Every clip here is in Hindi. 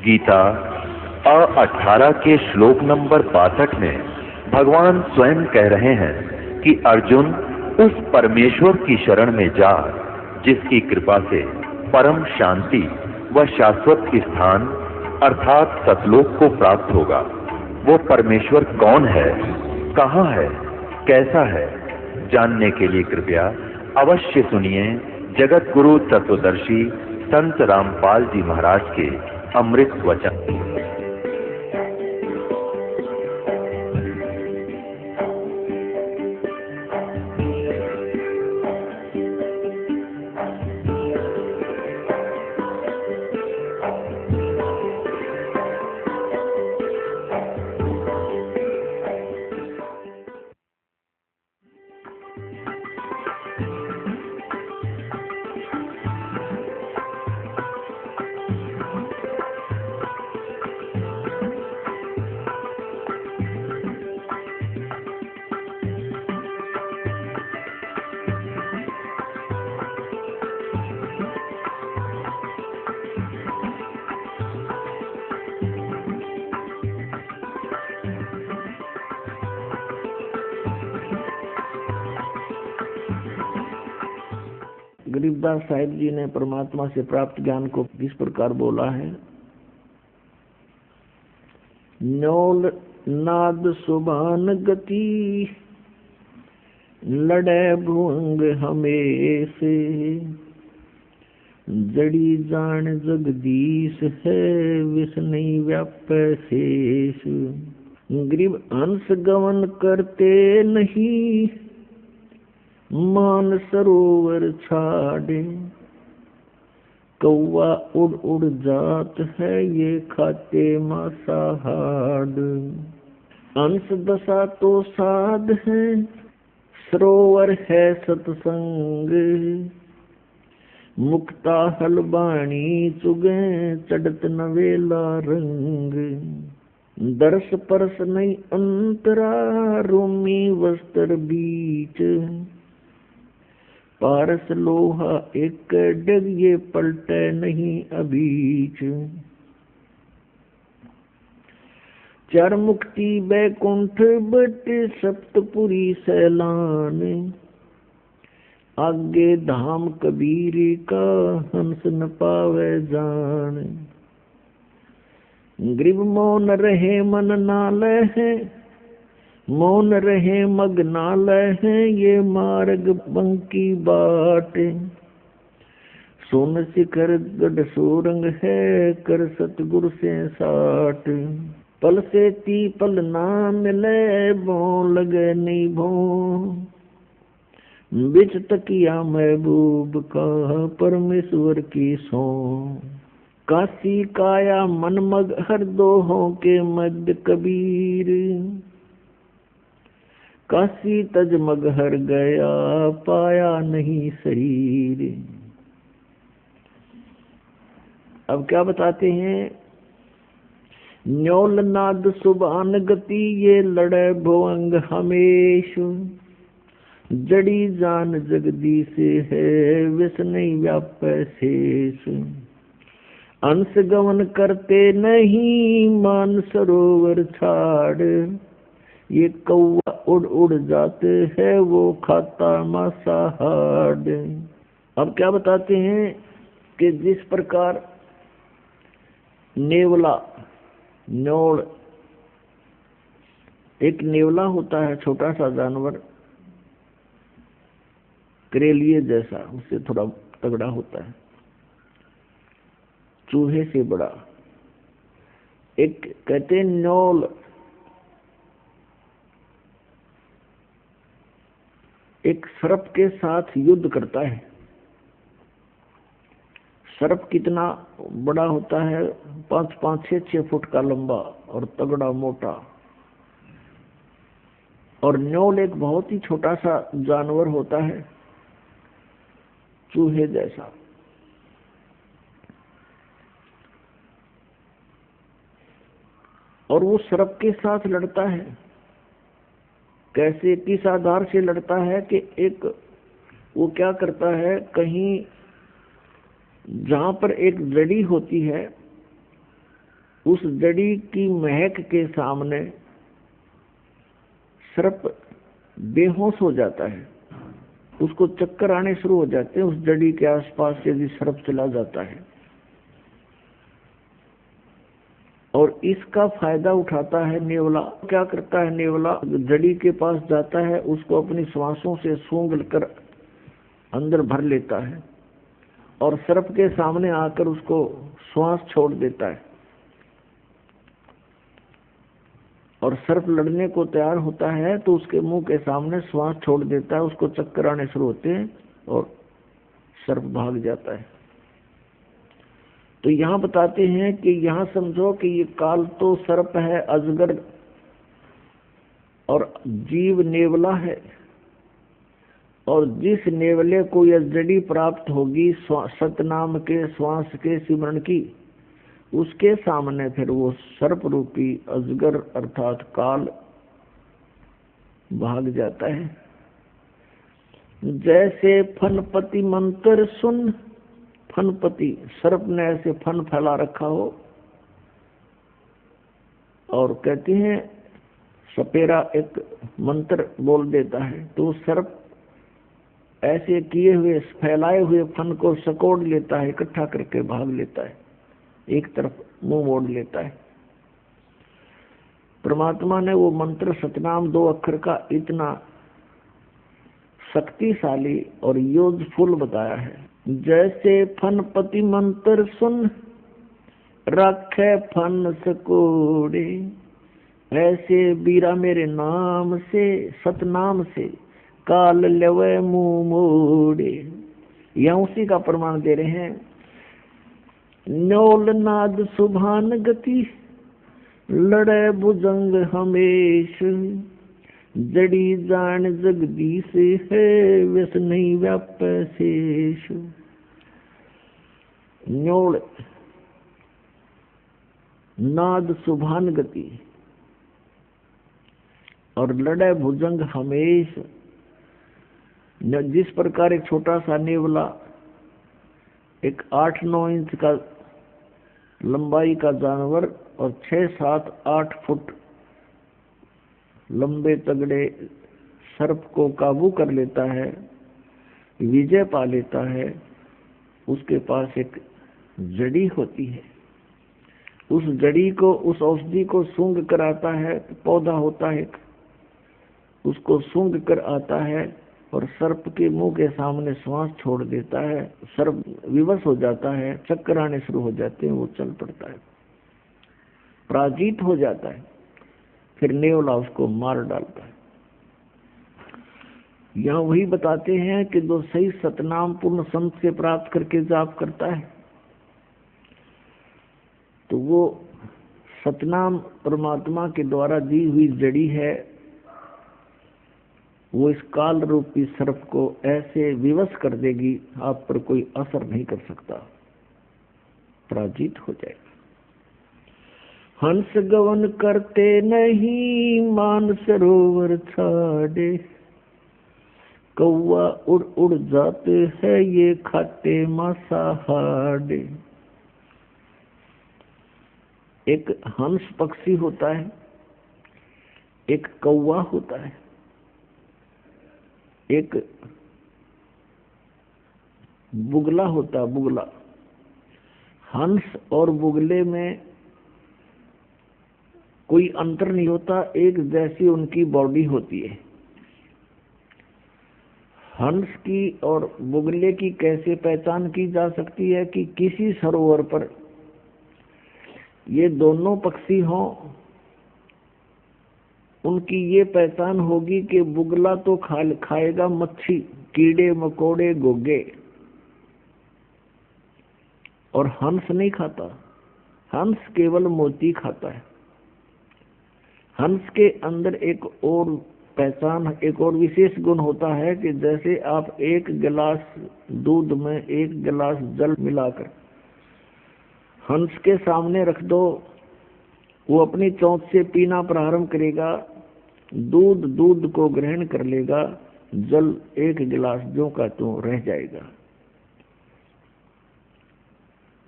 गीता 18 के श्लोक नंबर 62 में भगवान स्वयं कह रहे हैं कि अर्जुन उस परमेश्वर की शरण में जा जिसकी कृपा से परम शांति व शाश्वत स्थान अर्थात सतलोक को प्राप्त होगा। वो परमेश्वर कौन है, कहाँ है, कैसा है, जानने के लिए कृपया अवश्य सुनिए जगत गुरु तत्वदर्शी संत रामपाल जी महाराज के अमृत वचन। गरीबदास साहिब जी ने परमात्मा से प्राप्त ज्ञान को किस प्रकार बोला है। न्योल नाद सुबान गति लड़े भुंग हमेशे, जड़ी जान जगदीश है विष नहीं व्यापै शेष। गरीब अंश गवन करते नहीं मान सरोवर छाड़े, कौवा उड़ उड़ जात है ये खाते मांसाहार। अंश दशा तो साध है सरोवर है सत्संग, मुक्ता हलबाणी चुगे चढ़त नवेला रंग। दर्श परस नहीं अंतरा रोमी वस्त्र बीच, पारस लोहा एक डग ये पलटे नहीं अभीच। चार मुक्ति बैकुंठ बट सप्तपुरी सैलान, आगे धाम कबीर का हंस न पावे जान। गरीब मौन रहे मन नालय है, मौन रहे मगनालय है ये मार्ग बंकी बाट। सोन शिखर गढ़ सोरंग है कर सतगुरु से साट। पल से ती पल ना मिले भो लगे नहीं भो, बिच तकिया महबूब का परमेश्वर की सो। काशी काया मन मग हर दोहों के मध्य कबीर, काशी तज मग हर गया पाया नहीं शरीर। अब क्या बताते हैं। न्योल नाद सुबान गति ये लड़े भुवंग हमेश, जड़ी जान जगदीश है विष नहीं व्यापै शेष। अंश गमन करते नहीं मान सरोवर छाड़, ये कौवा उड़ उड़ जाते हैं वो खाता मांसाहार। अब क्या बताते हैं कि जिस प्रकार नेवला न्योल, एक नेवला होता है छोटा सा जानवर करेलिए जैसा, उससे थोड़ा तगड़ा होता है, चूहे से बड़ा। एक कहते न्योल एक सर्प के साथ युद्ध करता है। सर्प कितना बड़ा होता है, 5-5, 6-6 फुट का लंबा और तगड़ा मोटा। और न्योल एक बहुत ही छोटा सा जानवर होता है, चूहे जैसा। और वो सर्प के साथ लड़ता है। कैसे, किस आधार से लड़ता है कि एक वो क्या करता है, कहीं जहां पर एक जड़ी होती है उस जड़ी की महक के सामने सर्प बेहोश हो जाता है, उसको चक्कर आने शुरू हो जाते हैं। उस जड़ी के आसपास यदि सर्प चला जाता है और इसका फायदा उठाता है नेवला। क्या करता है नेवला? जड़ी के पास जाता है, उसको अपनी श्वासों से सूंघ कर अंदर भर लेता है और सर्प के सामने आकर उसको श्वास छोड़ देता है और सर्प लड़ने को तैयार होता है तो उसके मुंह के सामने श्वास छोड़ देता है, उसको चक्कर आने शुरू होते हैं और सर्प भाग जाता है। तो यहाँ बताते हैं कि यहाँ समझो कि ये काल तो सर्प है, अजगर, और जीव नेवला है, और जिस नेवले को यह जड़ी प्राप्त होगी सतनाम के श्वास के सिमरण की, उसके सामने फिर वो सर्प रूपी अजगर अर्थात काल भाग जाता है। जैसे फनपति मंत्र सुन, फनपति सर्प ने ऐसे फन फैला रखा हो और कहते हैं सपेरा एक मंत्र बोल देता है तो सर्प ऐसे किए हुए फैलाए हुए फन को सकोड़ लेता है, इकट्ठा करके भाग लेता है, एक तरफ मुंह मोड़ लेता है। परमात्मा ने वो मंत्र सतनाम 2 अक्षर का इतना शक्तिशाली और यूजफुल बताया है। जैसे फनपति मंत्र सुन रखे फन सकोड़े, ऐसे बीरा मेरे नाम से सतनाम से काल लेवे मुंह मोड़े। यह उसी का प्रमाण दे रहे हैं। न्योल नाद सुभान गति लड़े भुजंग हमेश, जड़ी जान जगदीश है व्यस नहीं व्याप शेष। न्योल नाद सुभान गति और लड़े भुजंग हमेश। जिस प्रकार एक छोटा सा नेवला एक 8-9 इंच का लंबाई का जानवर और 6-7-8 फुट लंबे तगड़े सर्प को काबू कर लेता है, विजय पा लेता है, उसके पास एक जड़ी होती है। उस जड़ी को, उस औषधि को सूंघ कर आता है, पौधा होता है, उसको सूंघ कर आता है और सर्प के मुंह के सामने श्वास छोड़ देता है। सर्प विवश हो जाता है, चक्कर आने शुरू हो जाते हैं, वो चल पड़ता है, पराजित हो जाता है। फिर नेवला उसको मार डालता है। यहाँ वही बताते हैं कि जो सही सतनाम पूर्ण संत से प्राप्त करके जाप करता है तो वो सतनाम परमात्मा के द्वारा दी हुई जड़ी है, वो इस काल रूपी सर्प को ऐसे विवश कर देगी, आप पर कोई असर नहीं कर सकता, पराजित हो जाएगा। हंस गवन करते नहीं मान सरोवर छाड़े, कौवा उड़ उड़ जाते हैं ये खाते मांसाहारे। एक हंस पक्षी होता है, एक कौवा होता है, एक बुगला होता है, बुगला। हंस और बुगले में कोई अंतर नहीं होता, एक जैसी उनकी बॉडी होती है। हंस की और बुगले की कैसे पहचान की जा सकती है कि किसी सरोवर पर ये दोनों पक्षी हों, उनकी ये पहचान होगी कि बुगला तो खाएगा मच्छी, कीड़े मकोड़े गोगे, और हंस नहीं खाता। हंस केवल मोती खाता है। हंस के अंदर एक और पहचान, एक और विशेष गुण होता है कि जैसे आप एक गिलास दूध में एक गिलास जल मिलाकर हंस के सामने रख दो, वो अपनी चोंच से पीना प्रारंभ करेगा, दूध को ग्रहण कर लेगा, जल एक गिलास जो का त्यों रह जाएगा।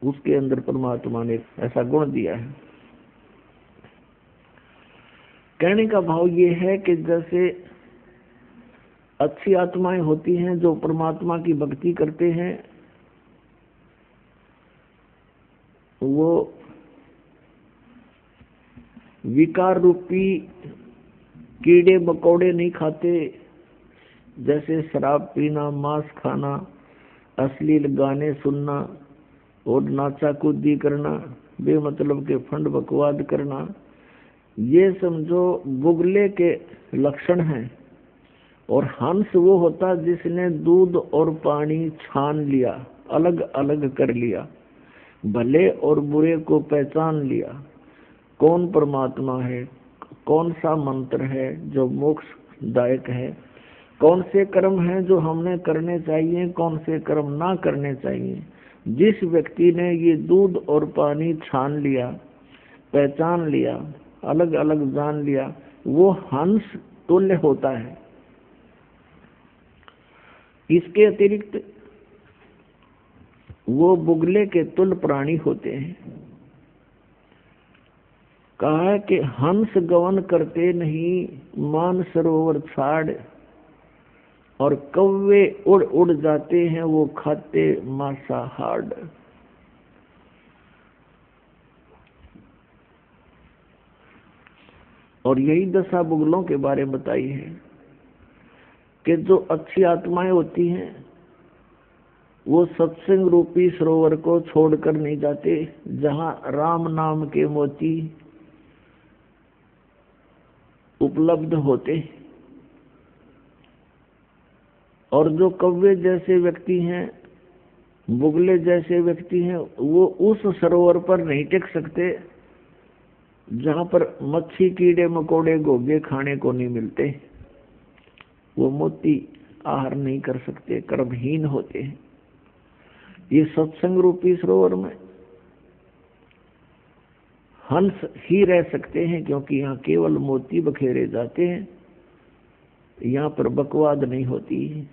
उसके अंदर परमात्मा ने ऐसा गुण दिया है। कहने का भाव ये है कि जैसे अच्छी आत्माएं होती हैं जो परमात्मा की भक्ति करते हैं, वो विकार रूपी कीड़े मकोड़े नहीं खाते, जैसे शराब पीना, मांस खाना, अश्लील गाने सुनना और नाचा कूदी करना, बेमतलब के फंड बकवाद करना, ये समझो बुगले के लक्षण हैं। और हंस वो होता जिसने दूध और पानी छान लिया, अलग अलग कर लिया, भले और बुरे को पहचान लिया, कौन परमात्मा है, कौन सा मंत्र है जो मोक्षदायक है, कौन से कर्म हैं जो हमने करने चाहिए, कौन से कर्म ना करने चाहिए। जिस व्यक्ति ने ये दूध और पानी छान लिया, पहचान लिया, अलग अलग जान लिया, वो हंस तुल्य होता है। इसके अतिरिक्त वो बुगले के तुल्य प्राणी होते हैं। कहा है कि हंस गवन करते नहीं, मान सरोवर छाड़, और कौवे उड़ उड़ जाते हैं, वो खाते मांसाहार। और यही दशा बुगलों के बारे में बताई है कि जो अच्छी आत्माएं होती हैं वो सत्संग रूपी सरोवर को छोड़कर नहीं जाते, जहां राम नाम के मोती उपलब्ध होते। और जो कौवे जैसे व्यक्ति हैं, बुगले जैसे व्यक्ति हैं, वो उस सरोवर पर नहीं टिक सकते जहां पर मच्छी, कीड़े मकोड़े, घोंघे खाने को नहीं मिलते। वो मोती आहार नहीं कर सकते, कर्महीन होते हैं। ये सत्संग रूपी सरोवर में हंस ही रह सकते हैं, क्योंकि यहाँ केवल मोती बखेरे जाते हैं, यहाँ पर बकवाद नहीं होती है,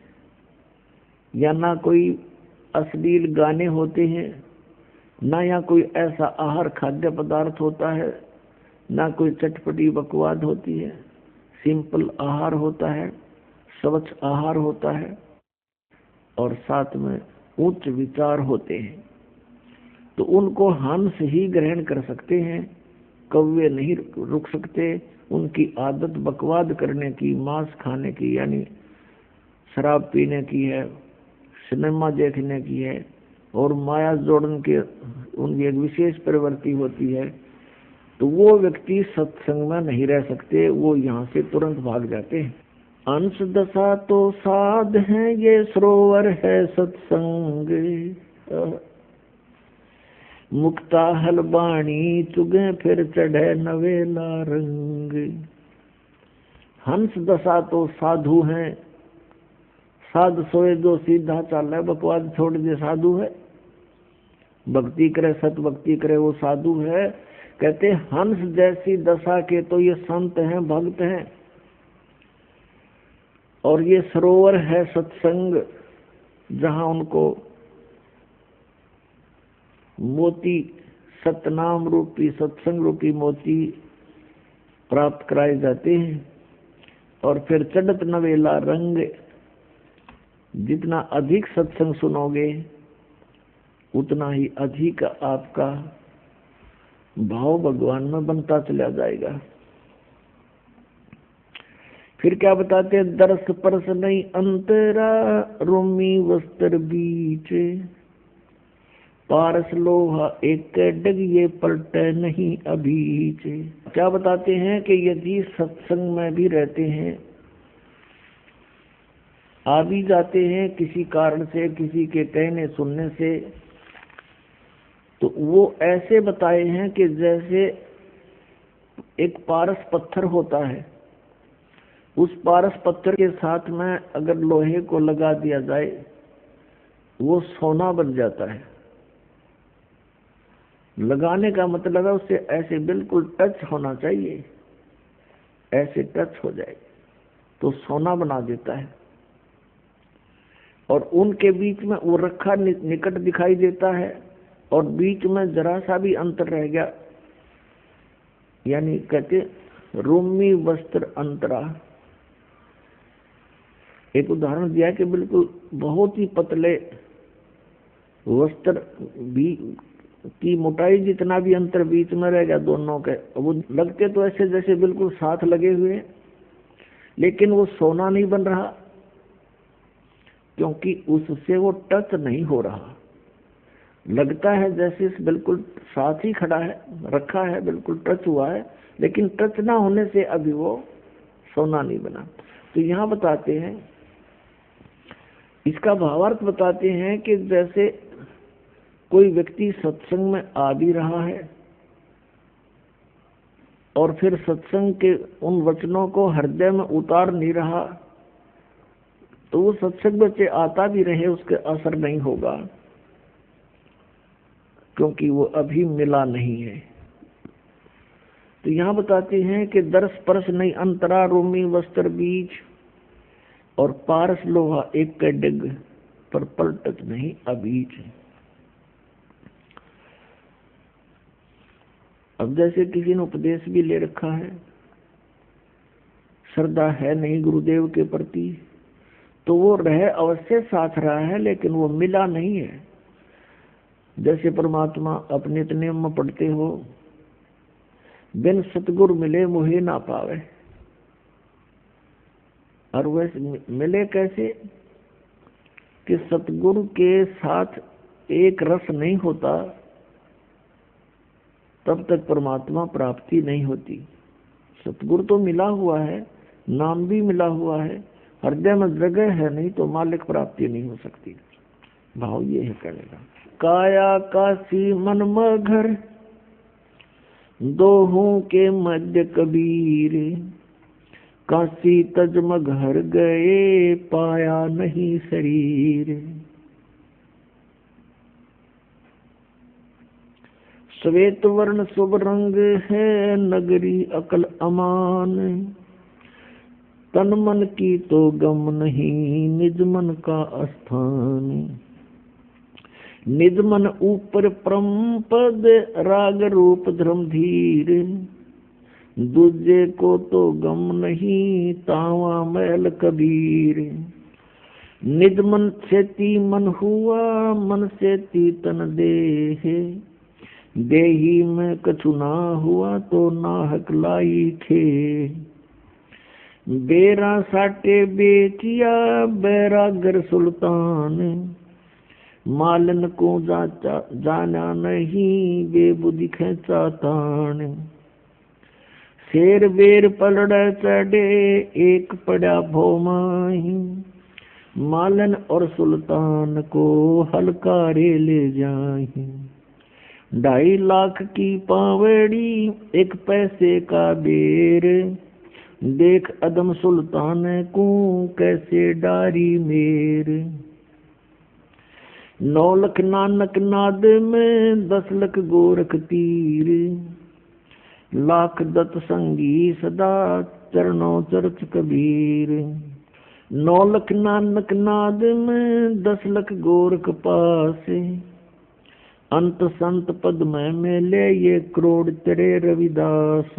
या ना कोई अश्लील गाने होते हैं, ना यहाँ कोई ऐसा आहार खाद्य पदार्थ होता है, ना कोई चटपटी बकवाद होती है। सिंपल आहार होता है, स्वच्छ आहार होता है, और साथ में उच्च विचार होते हैं। तो उनको हंस ही ग्रहण कर सकते हैं, कौवे नहीं रुक सकते। उनकी आदत बकवाद करने की, मांस खाने की, यानी शराब पीने की है, सिनेमा देखने की है, और माया जोड़न के उनकी एक विशेष प्रवृत्ति होती है। तो वो व्यक्ति सत्संग में नहीं रह सकते, वो यहाँ से तुरंत भाग जाते हैं। अंश दशा तो साध है, ये सरोवर है सत्संग, मुक्ता हलबाणी चुगे फिर चढ़े नवेला रंग। हंस दशा तो साधु हैं, साध सोए जो सीधा चल है, बकवाद छोड़ दे साधु है, भक्ति करे, सत भक्ति करे, वो साधु है। कहते हंस जैसी दशा के तो ये संत हैं, भक्त हैं। और ये सरोवर है सत्संग, जहां उनको मोती, सतनाम रूपी, सत्संग रूपी मोती प्राप्त कराए जाते हैं। और फिर चढ़त नवेला रंग, जितना अधिक सत्संग सुनोगे उतना ही अधिक आपका भाव भगवान में बनता चला जाएगा। फिर क्या बताते हैं, दरस परस नहीं अंतरा, रोमी वस्त्र बीच, पारस लोहा एक डग ये पलटे नहीं अभीच। क्या बताते हैं कि यदि सत्संग में भी रहते हैं, आ भी जाते हैं किसी कारण से, किसी के कहने सुनने से, तो वो ऐसे बताए हैं कि जैसे एक पारस पत्थर होता है, उस पारस पत्थर के साथ में अगर लोहे को लगा दिया जाए वो सोना बन जाता है। लगाने का मतलब है उससे ऐसे बिल्कुल टच होना चाहिए, ऐसे टच हो जाए तो सोना बना देता है। और उनके बीच में वो रखा निकट दिखाई देता है, और बीच में जरा सा भी अंतर रह गया, यानी कहते रोमी वस्त्र अंतरा। एक उदाहरण दिया कि बिल्कुल बहुत ही पतले वस्त्र भी की मोटाई जितना भी अंतर बीच में रह गया दोनों के, वो लगते तो ऐसे जैसे बिल्कुल साथ लगे हुए, लेकिन वो सोना नहीं बन रहा क्योंकि उससे वो टच नहीं हो रहा। लगता है जैसे बिल्कुल साथ ही खड़ा है, रखा है, बिल्कुल टच हुआ है, लेकिन टच ना होने से अभी वो सोना नहीं बना। तो यहाँ बताते हैं, इसका भावार्थ बताते हैं कि जैसे कोई व्यक्ति सत्संग में आ भी रहा है और फिर सत्संग के उन वचनों को हृदय में उतार नहीं रहा, तो वो सत्संग बच्चे आता भी रहे उसके असर नहीं होगा, क्योंकि वो अभी मिला नहीं है। तो यहाँ बताते हैं कि दर्श परस नहीं अंतरा, रोमी वस्त्र बीच, और पारस लोहा एक के डिग, पर पलटत नहीं अबीच। अब जैसे किसी ने उपदेश भी ले रखा है, श्रद्धा है नहीं गुरुदेव के प्रति, तो वो रह अवश्य साथ रहा है, लेकिन वो मिला नहीं है। जैसे परमात्मा अपने नियम में पढ़ते हो, बिन सतगुरु मिले मोहे ना पावे, और वैसे मिले कैसे कि सतगुरु के साथ एक रस नहीं होता, तब तक परमात्मा प्राप्ति नहीं होती। सतगुरु तो मिला हुआ है, नाम भी मिला हुआ है, हृदय में जगह है नहीं, तो मालिक प्राप्ति नहीं हो सकती। भाव ये है करेगा। काया काशी मन मगर, दोहों के मध्य कबीर, काशी तजमग हर गए, पाया नहीं शरीर। श्वेत वर्ण शुभ रंग है, नगरी अकल अमान, तन मन की तो गम नहीं, निज मन का स्थान। निज मन ऊपर परम पद, राग रूप धर्म धीर, दूजे को तो गम नहीं, तावा मैल कबीर। निज मन से ती मन हुआ, मन से ती तन देह, देही में कछु ना हुआ, तो नाहक लाई थे। बेरा साटे बेचिया, बैरागर सुल्तान, मालन को जाना नहीं, बेबुद्धि खेचा तान। शेर बेर पलड़ चढ़े, एक पड़ा भोमाही, मालन और सुल्तान को हलकारे ले जाही। 2.5 लाख की पावड़ी, 1 पैसे का बेर, देख अदम सुल्तान को कैसे डारी मेर। 9 लाख नानक नाद में, 10 लाख गोरख तीर, लाख दत्त संगी सदा, चरणों चरच कबीर। 9 लाख नानक नाद में, 10 लाख गोरख पासे, अंत संत पद में मेले, ये करोड़ तेरे रविदास।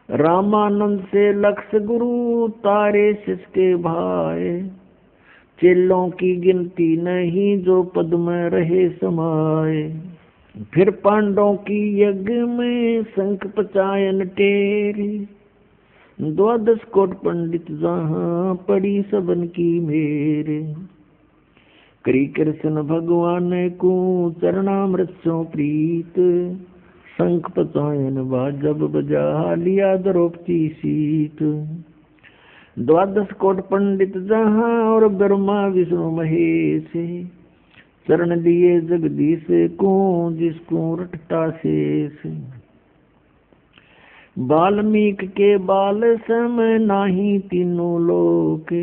रामानंद से लक्ष गुरु, तारे सिसके भाई, चेलों की गिनती नहीं, जो पद में रहे समाये। फिर पांडवों की यज्ञ में, शंख पचायन टेरी, 12 कोट पंडित जहाँ, पड़ी सबन की मेरे। करी कृष्ण भगवान को चरणामृत सो प्रीत, शंख पचायन बाजब बजा, लिया द्रौपदी सीत। 12 कोट पंडित जहाँ, और ब्रह्मा विष्णु महेश, चरण दिए जगदीश को, जिसको रटता शेष। वाल्मीकि के बाल सम, नाही तीनों लोक,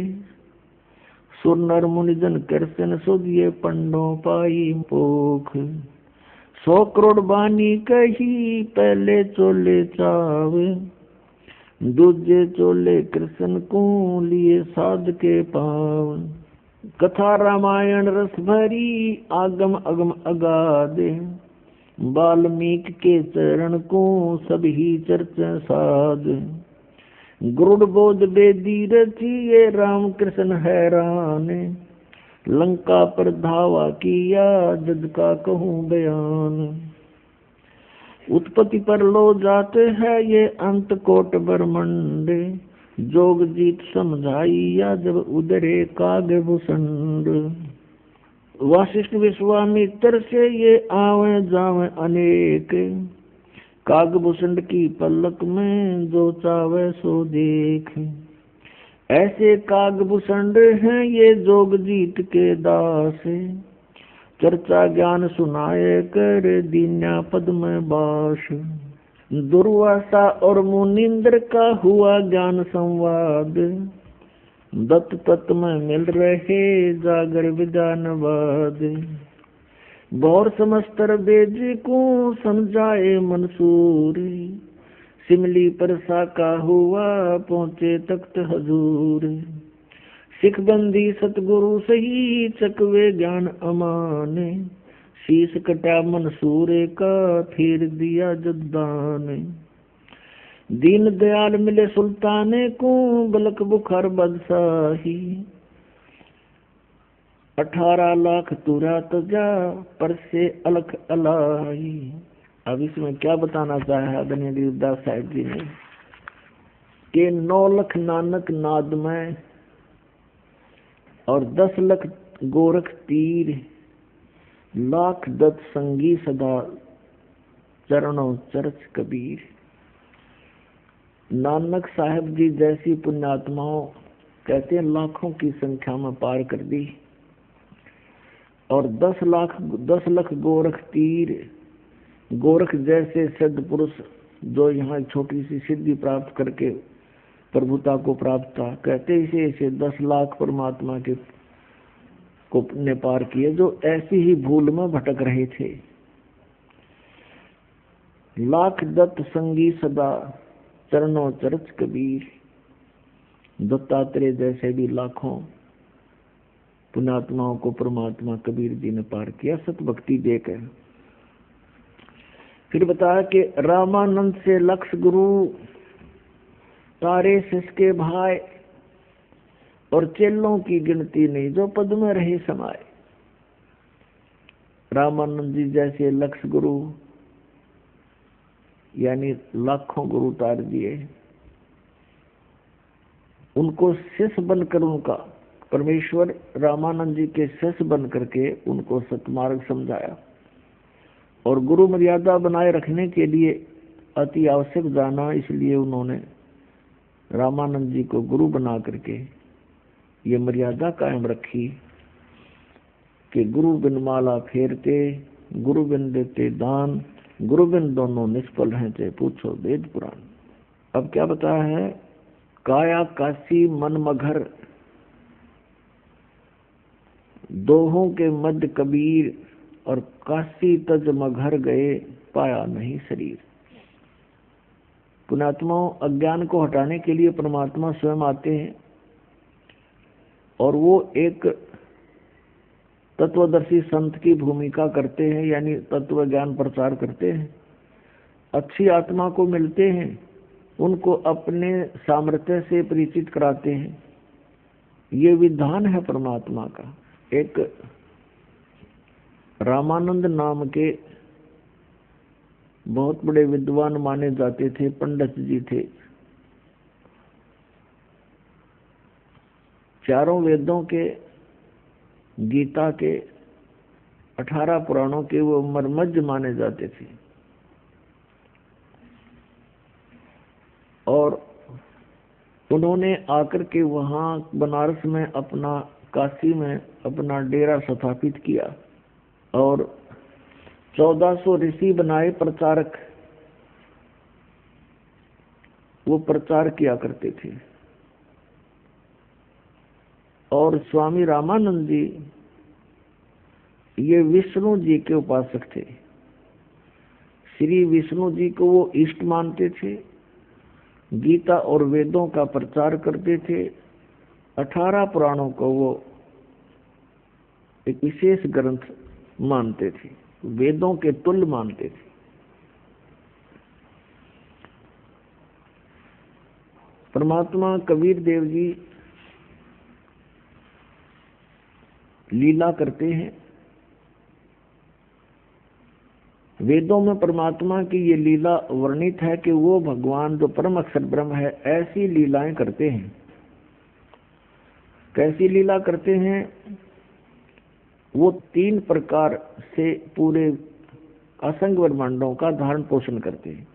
सुर नर मुनि जन कृष्ण सुधिए, पंडों पाई पोख। 100 करोड़ बानी कही, पहले चोले चावे, दूजे चोले कृष्ण को, लिए साध के पाव। कथा रामायण रस भरी, आगम अगम अगाधे, वाल्मीकि के चरण को सभी चर्चा साध। गुरुड़ बोध बेदी रची ये राम कृष्ण हैरान। लंका पर धावा किया जद का कहूँ बयान। उत्पत्ति पर लो जाते हैं ये अंत कोट ब्रह्मंड। जोग जीत समझाइया जब उदरे काग भूषण। वशिष्ठ विश्वामित्र से ये आवे जावे अनेक। कागभूषण की पलक में जो चावे सो देख। ऐसे कागभूषण हैं ये जोग जीत के दास। चर्चा ज्ञान सुनाए कर दीन्या पद में बास। दुर्वासा और मुनिंद्र का हुआ ज्ञान संवाद। दत्त तत्व में मिल रहे जागर विधानवाद। बौर समस्तर बेज को समझाए मंसूर। सिमली पर साका हुआ पहुँचे तख्त हजूर। सिख बंदी सतगुरु सही चकवे ज्ञान अमाने। शीश कटा मंसूर का फिर दिया जद्दान। दीन दयाल मिले सुल्ताने को बलक बुखार बादशाही। 18 लाख तुरा तजा पर से अलख अलाई। अब इसमें क्या बताना चाहा है आदरणीय गिरिदास साहिब जी ने कि 9 लाख नानक नाद में और 10 लाख गोरख तीर। लाख दत्त संगी सदा चरणों चर्च कबीर। नानक साहब जी जैसी पुण्यात्माओं कहते हैं लाखों की संख्या में पार कर दी। और 10 लाख गोरख तीर। गोरख जैसे सिद्ध पुरुष जो यहाँ छोटी सी सिद्धि प्राप्त करके प्रभुता को प्राप्त था, कहते इसे 10 लाख परमात्मा के को ने पार किए जो ऐसी ही भूल में भटक रहे थे। लाख दत्त संगी सदा चरणों चरच कबीर। दत्तात्रेय जैसे भी लाखों पुण्यात्माओं को परमात्मा कबीर जी ने पार किया सत भक्ति देकर। फिर बताया कि रामानंद से लक्ष गुरु तारे सिसके भाई और चेलों की गिनती नहीं जो पद में रहे समाये। रामानंद जी जैसे लक्ष गुरु यानी लाखों गुरु तार दिए। उनको शिष्य बनकर उनका परमेश्वर रामानंद जी के शिष्य बन करके उनको सतमार्ग समझाया। और गुरु मर्यादा बनाए रखने के लिए अति आवश्यक जाना, इसलिए उन्होंने रामानंद जी को गुरु बना करके ये मर्यादा कायम रखी कि गुरु बिन माला फेरते, गुरु बिन देते दान, गुरु बिन दोनों निष्फल रहते, पूछो वेद पुराण। अब क्या बताया है? काया काशी मन मघर, दोहों के मध्य कबीर, और काशी तज मघर गए पाया नहीं शरीर। पुण्यात्माओं, अज्ञान को हटाने के लिए परमात्मा स्वयं आते हैं और वो एक तत्वदर्शी संत की भूमिका करते हैं, यानी तत्व ज्ञान प्रचार करते हैं। अच्छी आत्मा को मिलते हैं, उनको अपने सामर्थ्य से परिचित कराते हैं। ये विधान है परमात्मा का। एक रामानंद नाम के बहुत बड़े विद्वान माने जाते थे, पंडित जी थे। चारों वेदों के, गीता के, 18 पुराणों के वो मर्मज्ञ माने जाते थे। और उन्होंने आकर के वहाँ बनारस में अपना, काशी में अपना डेरा स्थापित किया और 1400 ऋषि बनाए प्रचारक, वो प्रचार किया करते थे। और स्वामी रामानंद जी ये विष्णु जी के उपासक थे। श्री विष्णु जी को वो इष्ट मानते थे, गीता और वेदों का प्रचार करते थे, 18 पुराणों को वो एक विशेष ग्रंथ मानते थे। वेदों के तुल्य मानते थे। परमात्मा कबीर देव जी लीला करते हैं। वेदों में परमात्मा की ये लीला वर्णित है कि वो भगवान जो परम अक्षर ब्रह्म है ऐसी लीलाएं करते हैं। कैसी लीला करते हैं? वो 3 प्रकार से पूरे असंग ब्रह्मांडों का धारण पोषण करते हैं,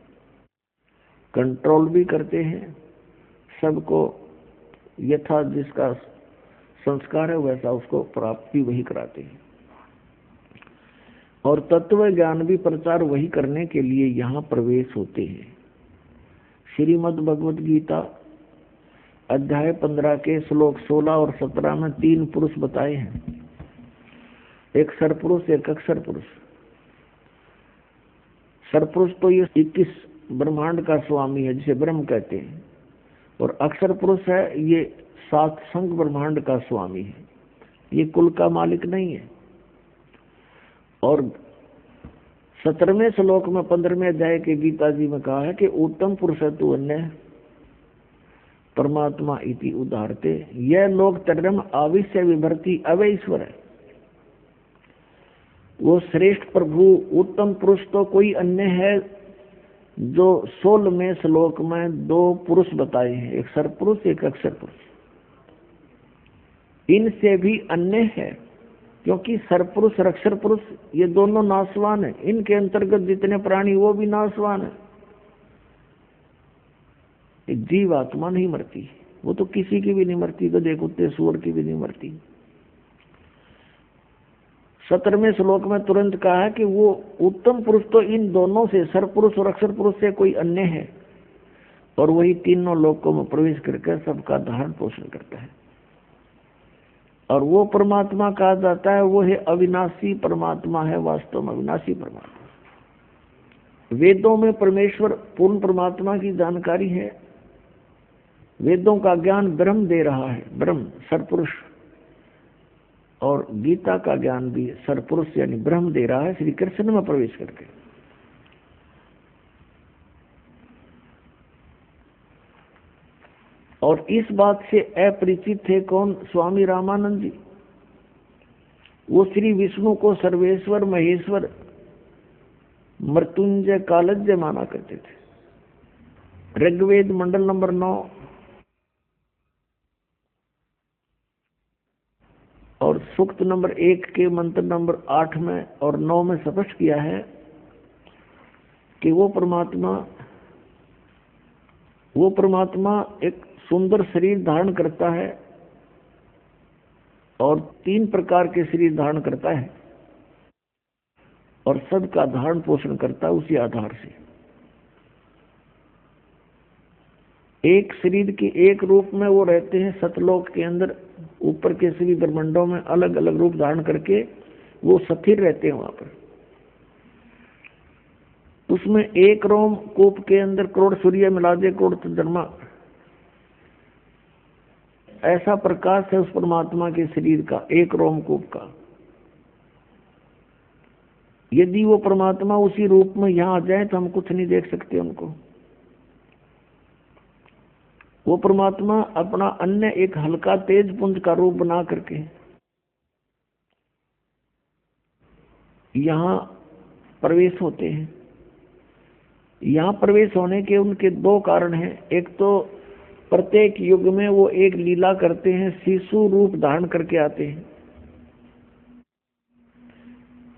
कंट्रोल भी करते हैं, सबको यथा जिसका संस्कार है वैसा उसको प्राप्ति वही कराते हैं, और तत्व ज्ञान भी प्रचार वही करने के लिए यहाँ प्रवेश होते हैं। श्रीमद् भगवत गीता अध्याय 15 के श्लोक 16 और 17 में 3 पुरुष बताए हैं, एक सरपुरुष, एक अक्षर पुरुष। सरपुरुष तो ये 21 ब्रह्मांड का स्वामी है जिसे ब्रह्म कहते हैं, और अक्षर पुरुष है ये 7 संग ब्रह्मांड का स्वामी है, ये कुल का मालिक नहीं है। और 17वें श्लोक में 15वें अध्याय के गीता जी में कहा है कि उत्तम पुरुष तु अन्य परमात्मा इति उदाहरते, यह लोग तरम आविश्य विभर्ति अवय ईश्वर है। वो श्रेष्ठ प्रभु उत्तम पुरुष तो कोई अन्य है जो 16वें श्लोक में 2 पुरुष बताए हैं, एक सरपुरुष एक अक्षर पुरुष। इनसे भी अन्य है, क्योंकि सरपुरुष और अक्षर पुरुष ये दोनों नाशवान है। इनके अंतर्गत जितने प्राणी वो भी नाशवान है। जीव आत्मा नहीं मरती, वो तो किसी की भी नहीं मरती, तो देखो कुत्ते सूअर की भी नहीं मरती। 17वें श्लोक में तुरंत कहा है कि वो उत्तम पुरुष तो इन दोनों से, सरपुरुष और अक्षर पुरुष से कोई अन्य है, और वही तीनों लोकों में प्रवेश करके सबका धारण पोषण करता है। और वो परमात्मा कहा जाता है, वो है अविनाशी परमात्मा है, वास्तव में अविनाशी परमात्मा। वेदों में परमेश्वर पूर्ण परमात्मा की जानकारी है। वेदों का ज्ञान ब्रह्म दे रहा है, ब्रह्म सरपुरुष, और गीता का ज्ञान भी सरपुरुष यानी ब्रह्म दे रहा है श्री कृष्ण में प्रवेश करके। और इस बात से अपरिचित थे कौन? स्वामी रामानंद जी। वो श्री विष्णु को सर्वेश्वर, महेश्वर, मृत्युंजय, कालज्ञ माना करते थे। ऋग्वेद मंडल नंबर 9 और सूक्त नंबर 1 के मंत्र नंबर 8 में और 9 में स्पष्ट किया है कि वो परमात्मा एक सुंदर शरीर धारण करता है, और 3 प्रकार के शरीर धारण करता है, और सबका धारण पोषण करता है उसी आधार से। एक शरीर के एक रूप में वो रहते हैं सतलोक के अंदर, ऊपर के सभी ब्रह्मांडों में अलग अलग रूप धारण करके वो स्थिर रहते हैं वहां पर। उसमें एक रोम कूप के अंदर करोड़ सूर्य मिला दे, करोड़ चंद्रमा, ऐसा प्रकाश है उस परमात्मा के शरीर का, एक रोमकूप का। यदि वो परमात्मा उसी रूप में यहाँ आ जाए तो हम कुछ नहीं देख सकते उनको। वो परमात्मा अपना अन्य एक हल्का तेज पुंज का रूप बना करके यहाँ प्रवेश होते हैं। यहाँ प्रवेश होने के उनके 2 कारण हैं। एक तो प्रत्येक युग में वो एक लीला करते हैं, शिशु रूप धारण करके आते हैं,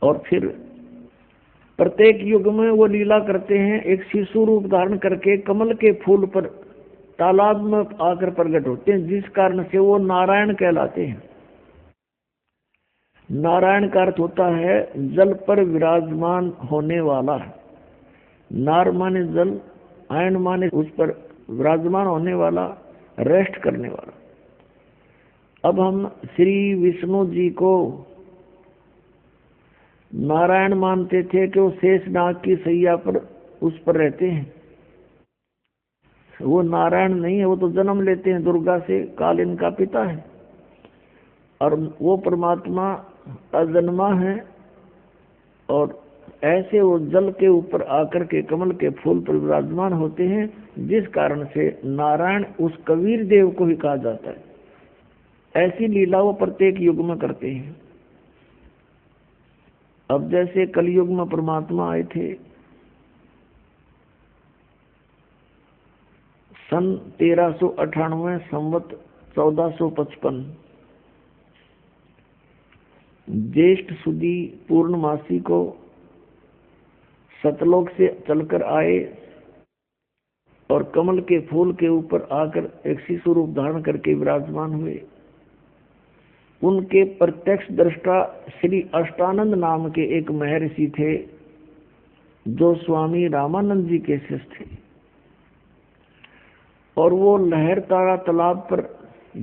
और फिर प्रत्येक युग में वो लीला करते हैं एक शिशु रूप धारण करके कमल के फूल पर तालाब में आकर प्रकट होते हैं, जिस कारण से वो नारायण कहलाते हैं। नारायण का अर्थ होता है जल पर विराजमान होने वाला। नार माने जल, आयन माने उस पर विराजमान होने वाला, रेस्ट करने वाला। अब हम श्री विष्णु जी को नारायण मानते थे कि वो शेषनाग की सैया पर उस पर रहते हैं। वो नारायण नहीं है, वो तो जन्म लेते हैं दुर्गा से, काल इनका पिता है। और वो परमात्मा अजन्मा है, और ऐसे वो जल के ऊपर आकर के कमल के फूल पर विराजमान होते हैं, जिस कारण से नारायण उस कबीर देव को ही कहा जाता है। ऐसी लीला वो प्रत्येक युग में करते हैं। अब जैसे कलयुग में परमात्मा आए थे सन 1398 संवत 1455 ज्येष्ठ सुदी पूर्णमासी को सतलोक से चलकर आए और कमल के फूल के ऊपर आकर एक शिशु रूप धारण करके विराजमान हुए। उनके प्रत्यक्ष दृष्टा श्री अष्टानंद नाम के एक महर्षि थे, जो स्वामी रामानंद जी के शिष्य थे। और वो लहर तारा तालाब पर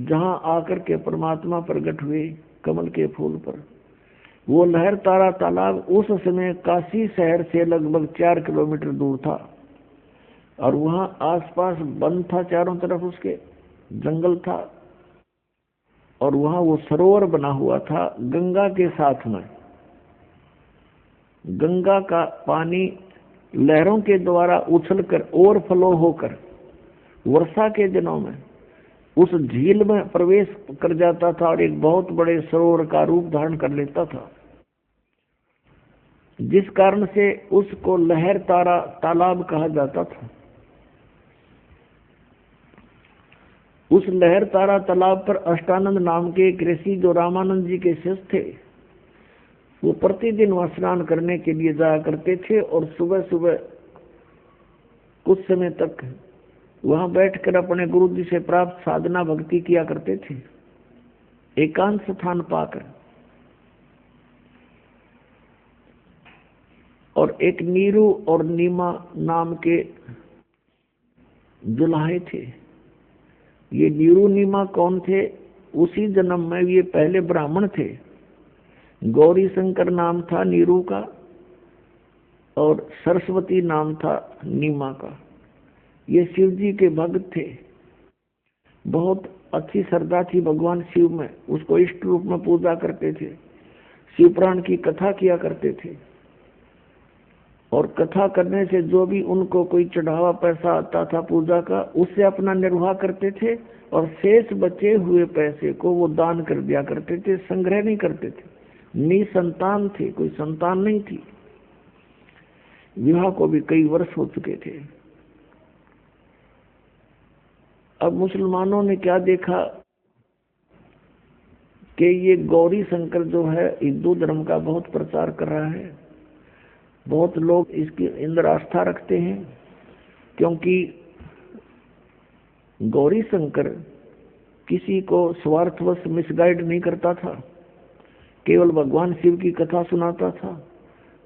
जहां आकर के परमात्मा प्रकट हुए कमल के फूल पर, वो लहर तारा तालाब उस समय काशी शहर से लगभग 4 किलोमीटर दूर था। और वहां आसपास वन था, चारों तरफ उसके जंगल था। और वहां वो सरोवर बना हुआ था गंगा के साथ में। गंगा का पानी लहरों के द्वारा उछलकर ओवरफ्लो होकर वर्षा के दिनों में उस झील में प्रवेश कर जाता था और एक बहुत बड़े सरोवर का रूप धारण कर लेता था, जिस कारण से उसको लहर तारा तालाब कहा जाता था। उस लहर तारा तालाब पर अष्टानंद नाम के एक ऋषि जो रामानंद जी के शिष्य थे, वो प्रतिदिन वहां स्नान करने के लिए जाया करते थे और सुबह सुबह कुछ समय तक वहां बैठकर अपने गुरु जी से प्राप्त साधना भक्ति किया करते थे, एकांत स्थान पाकर। और एक नीरू और नीमा नाम के दुल्हे थे। ये नीरू नीमा कौन थे? उसी जन्म में ये पहले ब्राह्मण थे। गौरी शंकर नाम था नीरू का और सरस्वती नाम था नीमा का। ये शिव जी के भक्त थे। बहुत अच्छी श्रद्धा थी भगवान शिव में, उसको इष्ट रूप में पूजा करते थे, शिव पुराण की कथा किया करते थे। और कथा करने से जो भी उनको कोई चढ़ावा पैसा आता था पूजा का, उससे अपना निर्वाह करते थे और शेष बचे हुए पैसे को वो दान कर दिया करते थे, संग्रह नहीं करते थे। निसंतान थे, कोई संतान नहीं थी। विवाह को भी कई वर्ष हो चुके थे। अब मुसलमानों ने क्या देखा कि ये गौरी शंकर जो है हिंदू धर्म का बहुत प्रचार कर रहा है, बहुत लोग इसके अंदर आस्था रखते हैं, क्योंकि गौरी शंकर किसी को स्वार्थवश मिसगाइड नहीं करता था, केवल भगवान शिव की कथा सुनाता था,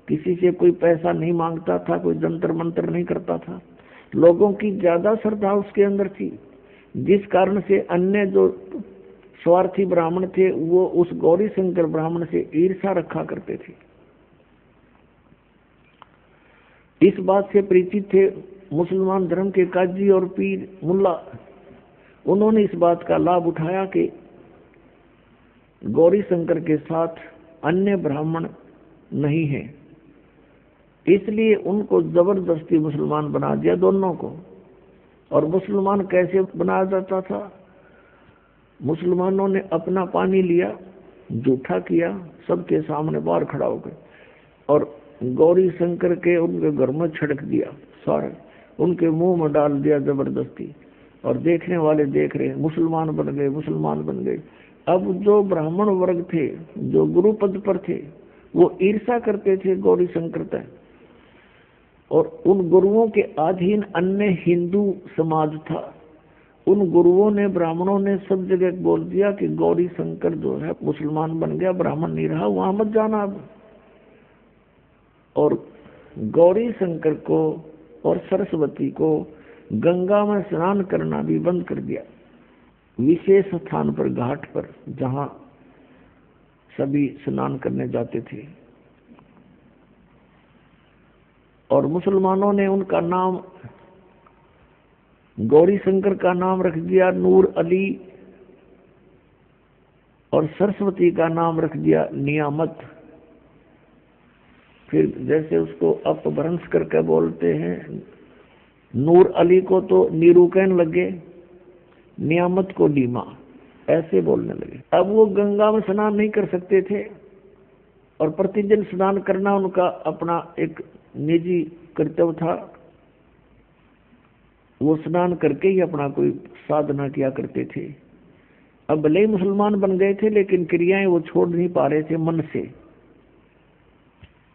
किसी से कोई पैसा नहीं मांगता था, कोई जंतर मंत्र नहीं करता था। लोगों की ज्यादा श्रद्धा उसके अंदर थी, जिस कारण से अन्य जो स्वार्थी ब्राह्मण थे वो उस गौरी शंकर ब्राह्मण से ईर्ष्या रखा करते थे। इस बात से परिचित थे मुसलमान धर्म के काजी और पीर मुल्ला। उन्होंने इस बात का लाभ उठाया कि गौरी शंकर के साथ अन्य ब्राह्मण नहीं है, इसलिए उनको जबरदस्ती मुसलमान बना दिया दोनों को। और मुसलमान कैसे बनाया जाता था? मुसलमानों ने अपना पानी लिया, जूठा किया, सबके सामने बाहर खड़ा हो गए और गौरी शंकर के उनके घर में छिड़क दिया, सारे उनके मुंह में डाल दिया जबरदस्ती। और देखने वाले देख रहे, मुसलमान बन गए, मुसलमान बन गए। अब जो ब्राह्मण वर्ग थे, जो गुरु पद पर थे, वो ईर्ष्या करते थे गौरी शंकर तक, और उन गुरुओं के अधीन अन्य हिंदू समाज था। उन गुरुओं ने, ब्राह्मणों ने सब जगह बोल दिया कि गौरी शंकर जो है मुसलमान बन गया, ब्राह्मण नहीं रहा, वहां मत जाना अब। और गौरी शंकर को और सरस्वती को गंगा में स्नान करना भी बंद कर दिया, विशेष स्थान पर, घाट पर, जहां सभी स्नान करने जाते थे। और मुसलमानों ने उनका नाम, गौरी शंकर का नाम रख दिया नूर अली और सरस्वती का नाम रख दिया नियामत। फिर जैसे उसको अपभ्रंश करके बोलते हैं, नूर अली को तो नीरू कहने लगे, नियामत को नीमा, ऐसे बोलने लगे। अब वो गंगा में स्नान नहीं कर सकते थे और प्रतिदिन स्नान करना उनका अपना एक निजी कर्तव्य था। वो स्नान करके ही अपना कोई साधना किया करते थे। अब भले ही मुसलमान बन गए थे लेकिन क्रियाएं वो छोड़ नहीं पा रहे थे मन से।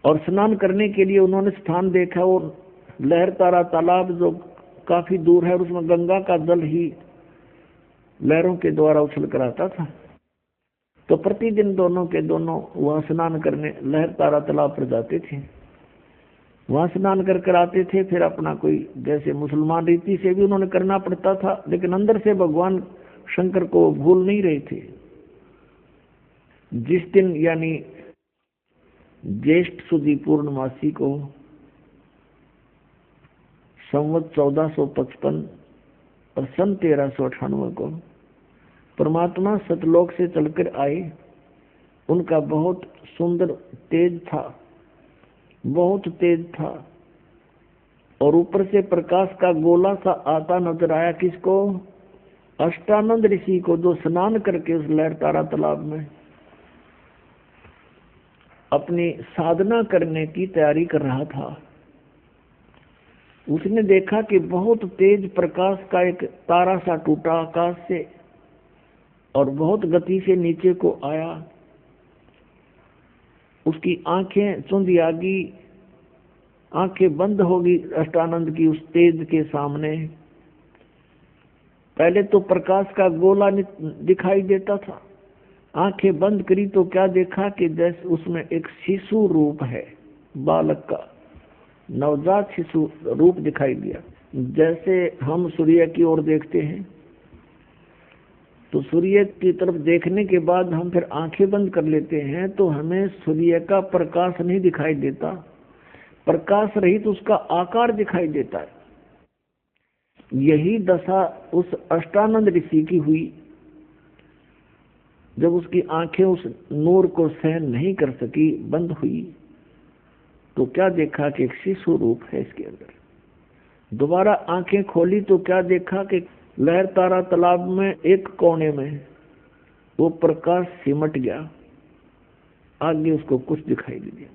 और स्नान करने के लिए उन्होंने स्थान देखा, वो लहरतारा तालाब जो काफी दूर है, उसमें गंगा का जल ही लहरों के द्वारा उछल कर आता था। तो प्रतिदिन दोनों के दोनों वहां स्नान करने लहरतारा तालाब पर जाते थे, वहां स्नान कर आते थे। फिर अपना कोई जैसे मुसलमान रीति से भी उन्होंने करना पड़ता था, लेकिन अंदर से भगवान शंकर को भूल नहीं रहे थे। जिस दिन यानी ज्येष्ठ सुदी पूर्णमासी को संवत 1455 और सन 1398 को परमात्मा सतलोक से चलकर आए। उनका बहुत सुंदर तेज था, बहुत तेज था, और ऊपर से प्रकाश का गोला सा आता नजर आया। किसको? अष्टानंद ऋषि को, जो स्नान करके उस लहरतारा तालाब में अपनी साधना करने की तैयारी कर रहा था। उसने देखा कि बहुत तेज प्रकाश का एक तारा सा टूटा आकाश से और बहुत गति से नीचे को आया। उसकी आंखें चुंधी आ गई, आंखें बंद हो गई अष्टानंद की उस तेज के सामने। पहले तो प्रकाश का गोला दिखाई देता था, आंखें बंद करी तो क्या देखा कि जैसे उसमें एक शिशु रूप है, बालक का नवजात शिशु रूप दिखाई दिया। जैसे हम सूर्य की ओर देखते हैं तो सूर्य की तरफ देखने के बाद हम फिर आंखें बंद कर लेते हैं तो हमें सूर्य का प्रकाश नहीं दिखाई देता, प्रकाश रहित उसका आकार दिखाई देता है। यही दशा उस अष्टानंद ऋषि की हुई। जब उसकी आंखें उस नूर को सहन नहीं कर सकी, बंद हुई, तो क्या देखा कि एक शिशु रूप है इसके अंदर। दोबारा आंखें खोली तो क्या देखा कि लहरतारा तालाब में एक कोने में वो प्रकाश सिमट गया, आगे उसको कुछ दिखाई नहीं दिया।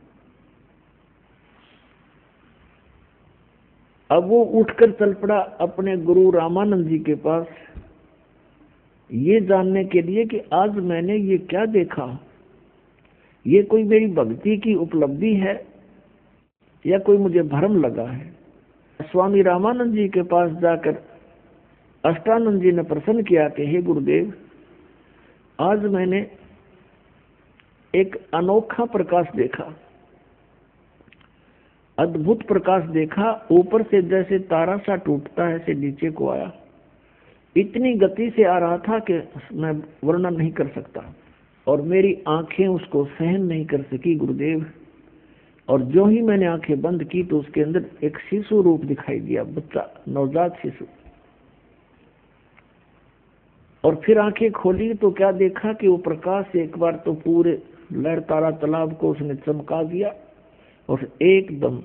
अब वो उठकर चल पड़ा अपने गुरु रामानंद जी के पास, ये जानने के लिए कि आज मैंने ये क्या देखा, ये कोई मेरी भक्ति की उपलब्धि है या कोई मुझे भ्रम लगा है। स्वामी रामानंद जी के पास जाकर अष्टानंद जी ने प्रश्न किया कि हे गुरुदेव, आज मैंने एक अनोखा प्रकाश देखा, अद्भुत प्रकाश देखा। ऊपर से जैसे तारा सा टूटता है से नीचे को आया, इतनी गति से आ रहा था कि मैं वर्णन नहीं कर सकता, और मेरी आंखें उसको सहन नहीं कर सकी गुरुदेव। और जो ही मैंने आंखें बंद की तो उसके अंदर एक शिशु रूप दिखाई दिया, बच्चा, नवजात शिशु। और फिर आंखें खोली तो क्या देखा कि वो प्रकाश एक बार तो पूरे लहरतारा तालाब को उसने चमका दिया और एकदम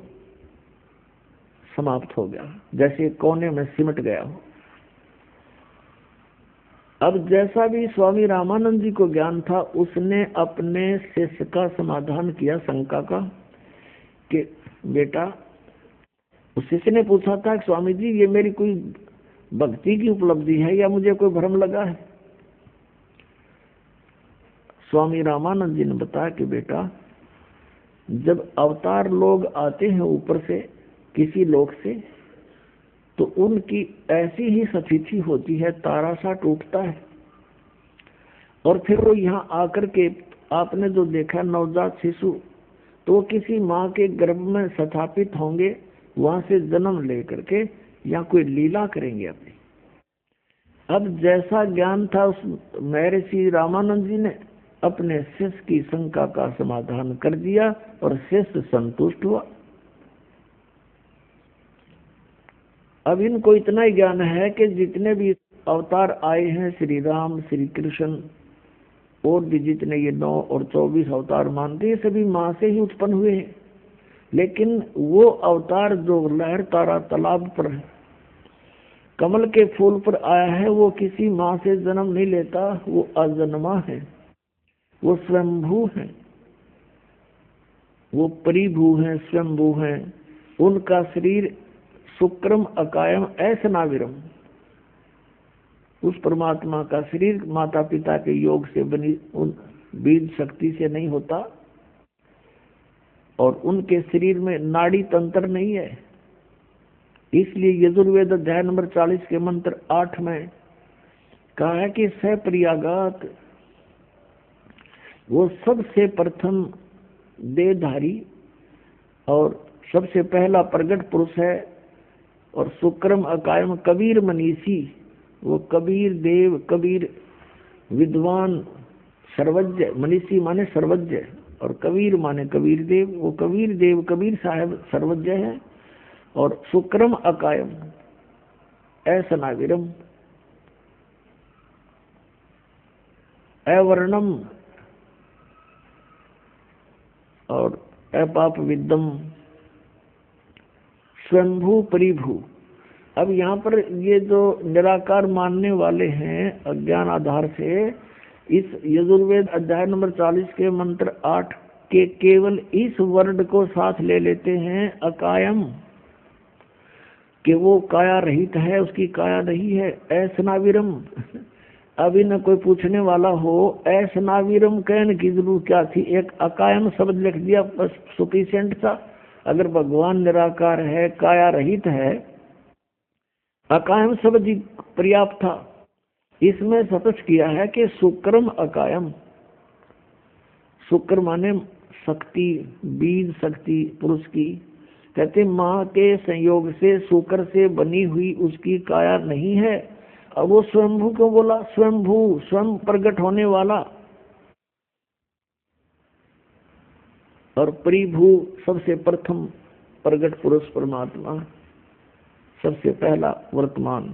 समाप्त हो गया, जैसे कोने में सिमट गया हो। अब जैसा भी स्वामी रामानंद जी को ज्ञान था, उसने अपने शिष्य का समाधान किया शंका का कि बेटा, उस शिष्य ने पूछा था कि स्वामी जी, ये मेरी कोई भक्ति की उपलब्धि है या मुझे कोई भ्रम लगा है? स्वामी रामानंद जी ने बताया कि बेटा, जब अवतार लोग आते हैं ऊपर से किसी लोक से, तो उनकी ऐसी ही स्थिति होती है, तारा सा टूटता है और फिर वो यहाँ आकर के आपने जो देखा नवजात शिशु, तो वो किसी माँ के गर्भ में स्थापित होंगे, वहां से जन्म लेकर के या कोई लीला करेंगे अपनी। अब जैसा ज्ञान था उस महर्षि रामानंद जी ने अपने शिष्य की शंका का समाधान कर दिया और शिष्य संतुष्ट हुआ। अब इनको इतना ही ज्ञान है कि जितने भी अवतार आए हैं, श्री राम, श्री कृष्ण और भी जितने ये 9 और 24 अवतार मानते हैं, सभी माँ से ही उत्पन्न हुए हैं। लेकिन वो अवतार जो लहर तारा तालाब पर है, कमल के फूल पर आया है, वो किसी माँ से जन्म नहीं लेता, वो अजन्मा है, वो स्वयंभू है, वो परिभू है, स्वयंभू है। उनका शरीर शुक्रम अकायम ऐसनाविरम, उस परमात्मा का शरीर माता पिता के योग से बनी उन बीज शक्ति से नहीं होता, और उनके शरीर में नाड़ी तंत्र नहीं है। इसलिए यजुर्वेद अध्याय नंबर 40 के मंत्र 8 में कहा है कि सप्रियागात, वो सबसे प्रथम देहधारी और सबसे पहला प्रगट पुरुष है। और शुक्रम अकायम कबीर मनीषी, वो कबीर देव, कबीर विद्वान, सर्वज्ञ, मनीषी माने सर्वज्ञ और कबीर माने कबीर देव, वो कबीर देव कबीर साहब सर्वज्ञ है। और शुक्रम अकायम ऐसनाविरम अवर्णम और अपाप विद्यम स्वयंभू परिभू। अब यहाँ पर ये जो निराकार मानने वाले हैं अज्ञान आधार से, इस यजुर्वेद अध्याय नंबर 40 के मंत्र 8 के केवल इस वर्ड को साथ ले लेते हैं अकायम, कि वो काया रहित है, उसकी काया नहीं है। ऐसनाविरम, अभी न कोई पूछने वाला हो ऐसनाविरम कहने की जरूरत क्या थी, एक अकायम शब्द लिख दिया बस सफिशिएंट था। अगर भगवान निराकार है, काया रहित है, अकायम शब्द ही पर्याप्त था। इसमें स्पष्ट किया है कि शुक्रम अकायम, शुक्र माने शक्ति, बीज शक्ति पुरुष की। कहते माँ के संयोग से शुक्र से बनी हुई उसकी काया नहीं है। अब वो स्वयंभू क्यों बोला? स्वयंभू, स्वयं प्रकट होने वाला। और परिभू, सबसे प्रथम प्रकट पुरुष परमात्मा, सबसे पहला वर्तमान।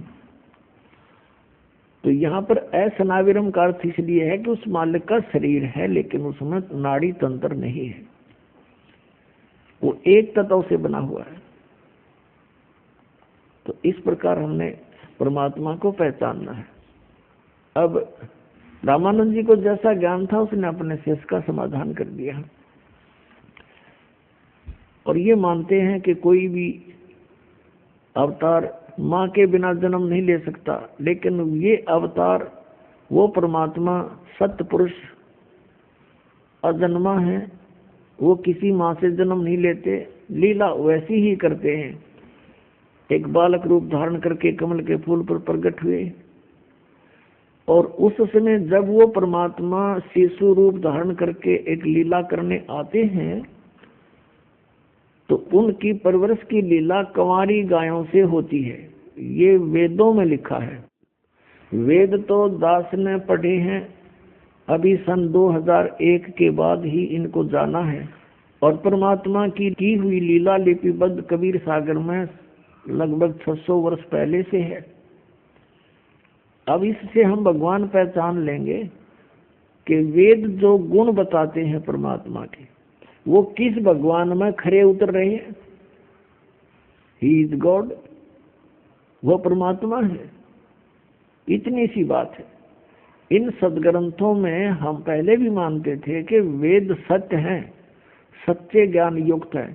तो यहाँ पर असनाविरम का अर्थ इसलिए है कि उस मालिक का शरीर है लेकिन उसमें नाड़ी तंत्र नहीं है, वो एक तत्व से बना हुआ है। तो इस प्रकार हमने परमात्मा को पहचानना है। अब रामानंद जी को जैसा ज्ञान था उसने अपने शेष का समाधान कर दिया। और ये मानते हैं कि कोई भी अवतार माँ के बिना जन्म नहीं ले सकता, लेकिन ये अवतार वो परमात्मा सत्य पुरुष अजन्मा है, वो किसी माँ से जन्म नहीं लेते, लीला वैसी ही करते हैं। एक बालक रूप धारण करके कमल के फूल पर प्रकट हुए, और उस समय जब वो परमात्मा शिशु रूप धारण करके एक लीला करने आते हैं तो उनकी परवरिश की लीला कंवारी गायों से होती है। ये वेदों में लिखा है। वेद तो दास ने पढ़े हैं, अभी सन 2001 के बाद ही इनको जाना है। और परमात्मा की हुई लीला लिपिबद्ध कबीर सागर में लगभग 600 वर्ष पहले से है। अब इससे हम भगवान पहचान लेंगे कि वेद जो गुण बताते हैं परमात्मा के, वो किस भगवान में खरे उतर रहे हैं। ही इज गॉड, वो परमात्मा है। इतनी सी बात है। इन सदग्रंथों में हम पहले भी मानते थे कि वेद सत्य हैं, सच्चे ज्ञान युक्त है,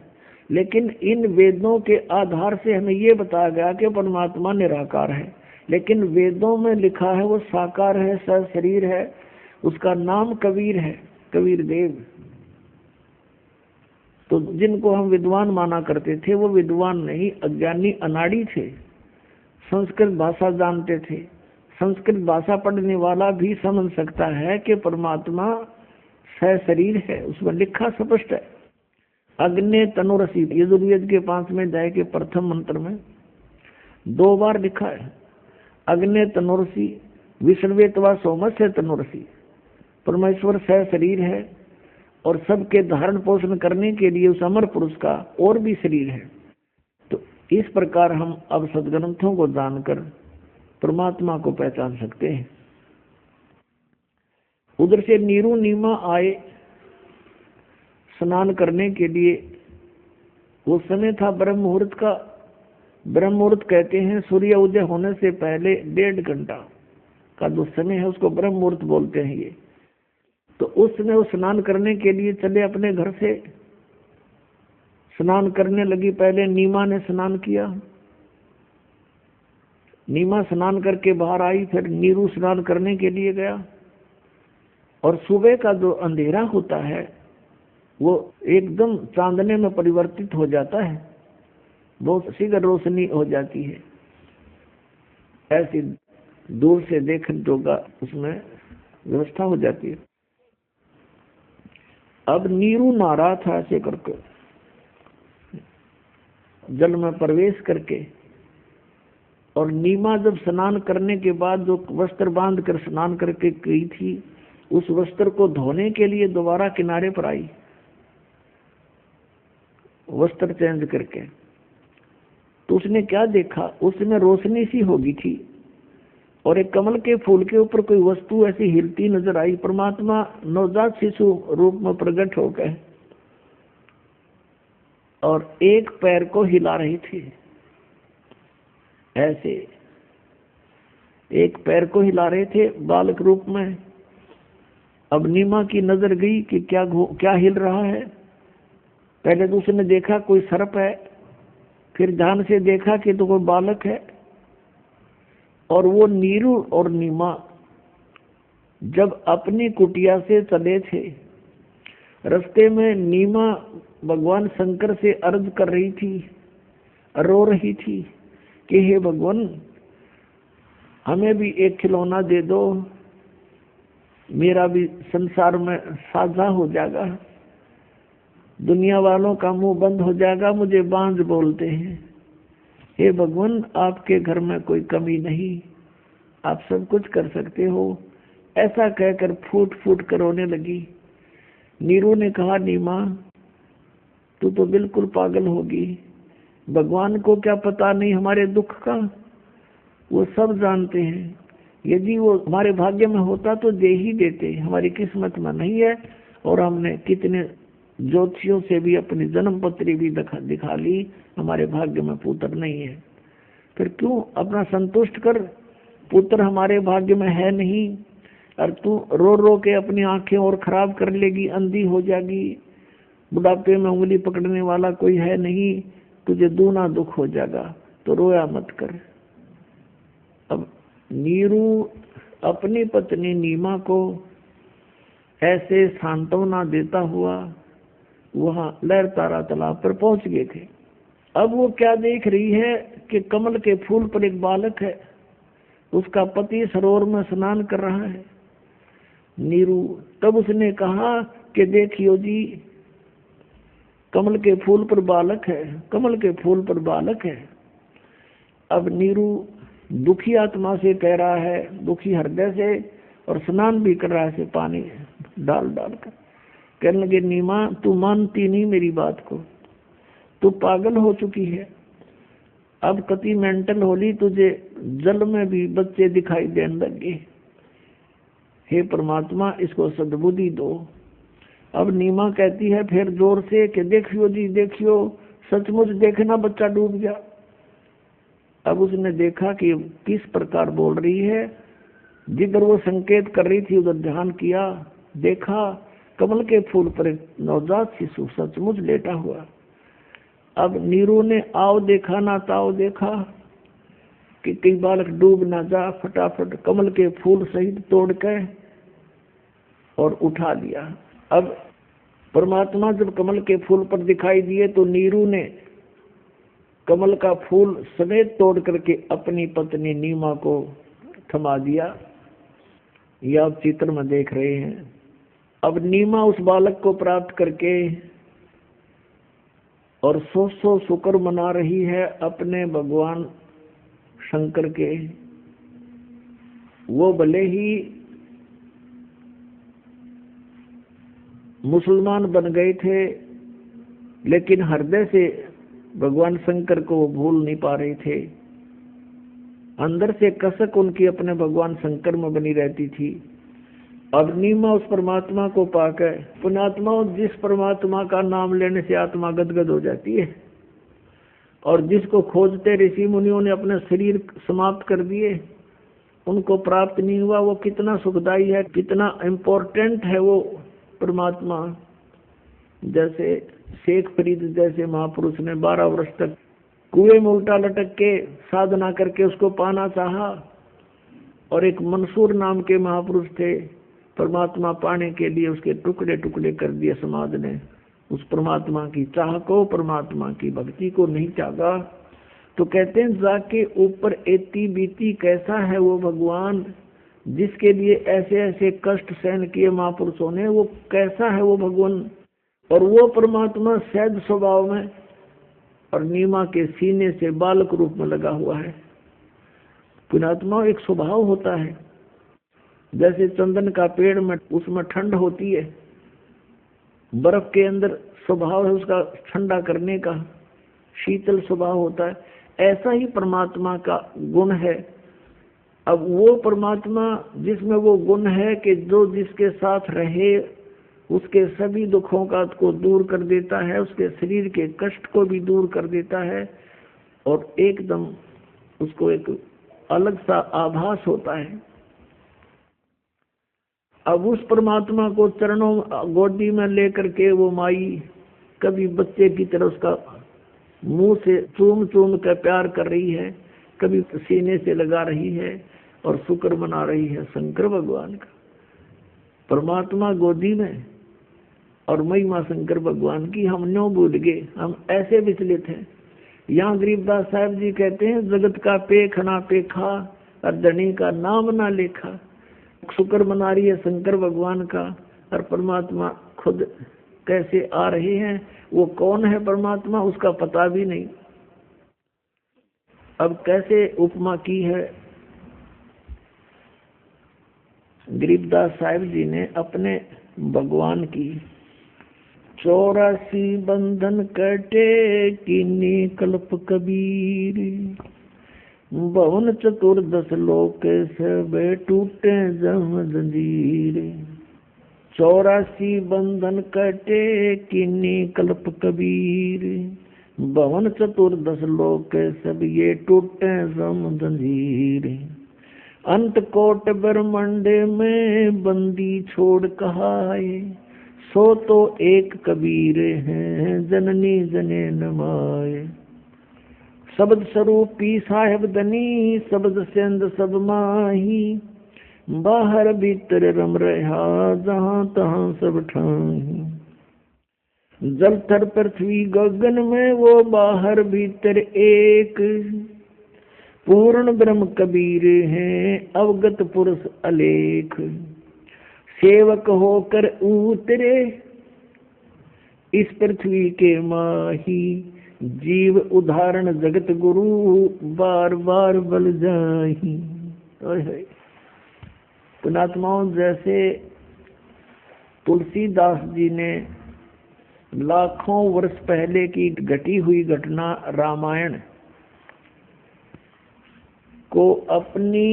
लेकिन इन वेदों के आधार से हमें ये बताया गया कि परमात्मा निराकार है, लेकिन वेदों में लिखा है वो साकार है, सशरीर है, उसका नाम कबीर है, कबीर देव। तो जिनको हम विद्वान माना करते थे वो विद्वान नहीं, अज्ञानी अनाड़ी थे। संस्कृत भाषा जानते थे, संस्कृत भाषा पढ़ने वाला भी समझ सकता है कि परमात्मा सशरीर है, उसमें लिखा स्पष्ट है। अग्नि तनुरसी यजुर्वेद के 5वें अध्याय के प्रथम मंत्र में 2 बार लिखा है, अग्नि तनुरसी विश्वेतवा सोमस्य तनुरसी। परमेश्वर सशरीर है और सबके धारण पोषण करने के लिए उस अमर पुरुष का और भी शरीर है। तो इस प्रकार हम अब सदग्रंथों को जानकर परमात्मा को पहचान सकते हैं। उधर से नीरू नीमा आए स्नान करने के लिए वो समय था ब्रह्म मुहूर्त का। ब्रह्म मुहूर्त कहते हैं सूर्य उदय होने से पहले 1.5 घंटा का जो समय है उसको ब्रह्म मुहूर्त बोलते हैं ये। तो उस समय वो स्नान करने के लिए चले अपने घर से। स्नान करने लगी, पहले नीमा ने स्नान किया। नीमा स्नान करके बाहर आई, फिर नीरू स्नान करने के लिए गया। और सुबह का जो अंधेरा होता है वो एकदम चांदने में परिवर्तित हो जाता है, बहुत शीघ्र रोशनी हो जाती है। ऐसी दूर से देखने जोगा उसमें व्यवस्था हो जाती है। अब नीरू नहा रहा था ऐसे करके, जल में प्रवेश करके। और नीमा जब स्नान करने के बाद जो वस्त्र बांध कर स्नान करके गई थी, उस वस्त्र को धोने के लिए दोबारा किनारे पर आई, वस्त्र चेंज करके। तो उसने क्या देखा, उसमें रोशनी सी होगी थी और एक कमल के फूल के ऊपर कोई वस्तु ऐसी हिलती नजर आई। परमात्मा नवजात शिशु रूप में प्रकट हो गए और एक पैर को हिला रही थी, ऐसे एक पैर को हिला रहे थे बालक रूप में। अब नीमा की नजर गई कि क्या हिल रहा है। पहले तो उसने देखा कोई सर्प है, फिर ध्यान से देखा कि तो कोई बालक है। और वो नीरू और नीमा जब अपनी कुटिया से चले थे, रास्ते में नीमा भगवान शंकर से अर्ज कर रही थी, रो रही थी कि हे भगवान, हमें भी एक खिलौना दे दो, मेरा भी संसार में साझा हो जाएगा, दुनिया वालों का मुंह बंद हो जाएगा, मुझे बांझ बोलते हैं। हे भगवान, आपके घर में कोई कमी नहीं, आप सब कुछ कर सकते हो। ऐसा कहकर फूट फूट कर रोने लगी। नीरू ने कहा, नीमा तू तो बिल्कुल पागल होगी, भगवान को क्या पता नहीं हमारे दुख का, वो सब जानते हैं। यदि वो हमारे भाग्य में होता तो दे ही देते, हमारी किस्मत में नहीं है। और हमने कितने ज्योतिषियों से भी अपनी जन्म पत्री भी दिखा ली, हमारे भाग्य में पुत्र नहीं है। फिर क्यों अपना संतुष्ट कर, पुत्र हमारे भाग्य में है नहीं, और तू रो रो के अपनी आंखें और खराब कर लेगी, अंधी हो जाएगी, बुढ़ापे में उंगली पकड़ने वाला कोई है नहीं, तुझे दूना दुख हो जाएगा, तो रोया मत कर। अब नीरू अपनी पत्नी नीमा को ऐसे सांत्वना देता हुआ वहां लहर तारा तालाब पर पहुंच गए थे। अब वो क्या देख रही है कि कमल के फूल पर एक बालक है, उसका पति सरोवर में स्नान कर रहा है। नीरू तब उसने कहा कि देखियो जी, कमल के फूल पर बालक है, कमल के फूल पर बालक है। अब नीरू दुखी आत्मा से कह रहा है, दुखी हृदय से, और स्नान भी कर रहा है पानी डाल डाल कर। कहने लगे, नीमा तू मानती नहीं मेरी बात को, तू पागल हो चुकी है, अब कति मेंटल होली, तुझे जल में भी बच्चे दिखाई देने लगे। हे परमात्मा, इसको सद्बुद्धि दो। अब नीमा कहती है फिर जोर से कि देखियो जी देखियो, सचमुच देखना बच्चा डूब गया। अब उसने देखा कि किस प्रकार बोल रही है, जिधर वो संकेत कर रही थी उधर ध्यान किया, देखा कमल के फूल पर नवजात शिशु सचमुच लेटा हुआ। अब नीरू ने आओ देखा ना ताओ देखा कि कई बालक डूब ना जा, फटाफट कमल के फूल सहित तोड़ के और उठा लिया। अब परमात्मा जब कमल के फूल पर दिखाई दिए तो नीरू ने कमल का फूल समेत तोड़ करके अपनी पत्नी नीमा को थमा दिया। यह आप चित्र में देख रहे हैं। अब नीमा उस बालक को प्राप्त करके और 100 शुक्र मना रही है अपने भगवान शंकर के। वो भले ही मुसलमान बन गए थे, लेकिन हृदय से भगवान शंकर को वो भूल नहीं पा रहे थे। अंदर से कसक उनकी अपने भगवान शंकर में बनी रहती थी। अब नीमा उस परमात्मा को पाकर, पुण्यात्मा जिस परमात्मा का नाम लेने से आत्मा गदगद हो जाती है, और जिसको खोजते ऋषि मुनियों ने अपने शरीर समाप्त कर दिए, उनको प्राप्त नहीं हुआ, वो कितना सुखदाई है, कितना इम्पोर्टेंट है वो परमात्मा। जैसे शेख फरीद जैसे महापुरुष ने 12 वर्ष तक कुएं में उल्टा लटक के साधना करके उसको पाना चाहा, और एक मंसूर नाम के महापुरुष थे, परमात्मा पाने के लिए उसके टुकड़े टुकड़े कर दिए समाज ने। उस परमात्मा की चाह को, परमात्मा की भक्ति को नहीं चाहा। तो कहते हैं जाके ऊपर एती बीती कैसा है वो भगवान, जिसके लिए ऐसे ऐसे कष्ट सहन किए महापुरुषों ने, वो कैसा है वो भगवान। और वो परमात्मा सहज स्वभाव में और नीमा के सीने से बालक रूप में लगा हुआ है। पुण्यात्मा एक स्वभाव होता है, जैसे चंदन का पेड़ में उसमें ठंड होती है, बर्फ के अंदर स्वभाव है उसका ठंडा करने का, शीतल स्वभाव होता है, ऐसा ही परमात्मा का गुण है। अब वो परमात्मा जिसमें वो गुण है कि जो जिसके साथ रहे उसके सभी दुखों का को दूर कर देता है, उसके शरीर के कष्ट को भी दूर कर देता है, और एकदम उसको एक अलग सा आभास होता है। अब उस परमात्मा को चरणों गोदी में लेकर के वो माई कभी बच्चे की तरह उसका मुंह से चूम चूम कर प्यार कर रही है, कभी सीने से लगा रही है और शुक्र मना रही है शंकर भगवान का। परमात्मा गोदी में और महिमा शंकर भगवान की हम न्यों भूल गए, हम ऐसे विचलित हैं। यहाँ गरीबदास साहब जी कहते हैं जगत का पेख ना पेखा और धनी का नाम ना लेखा। शुक्र मना रही है शंकर भगवान का, और परमात्मा खुद कैसे आ रहे हैं, वो कौन है परमात्मा उसका पता भी नहीं। अब कैसे उपमा की है गरीबदास साहिब जी ने अपने भगवान की। 84 बंधन कटे कीनी कल्प कबीर, 52 चतुर्दश लोक सब टूटे जम जंजीर। 84 बंधन कटे कीनी कल्प कबीर, 52 चतुर्दश लोक सब ये टूटे जम जंजीर। अंत कोट ब्रह्मांड में बंदी छोड़ कहाए, सो तो एक कबीर हैं जननी जने नमाए। शब्द स्वरूपी साहेब दनी, शब्द सेंद सब माही, बाहर भीतर रम रहा जहाँ तहाँ सब ठाही। जल थर पृथ्वी गगन में वो बाहर भीतर एक, पूर्ण ब्रह्म कबीर हैं अवगत पुरुष अलेख। सेवक होकर उतरे इस पृथ्वी के माही, जीव उदाहरण जगत गुरु बार बार बल जाही। पुणात्माओं, जैसे तुलसीदास जी ने लाखों वर्ष पहले की घटी हुई घटना रामायण को अपनी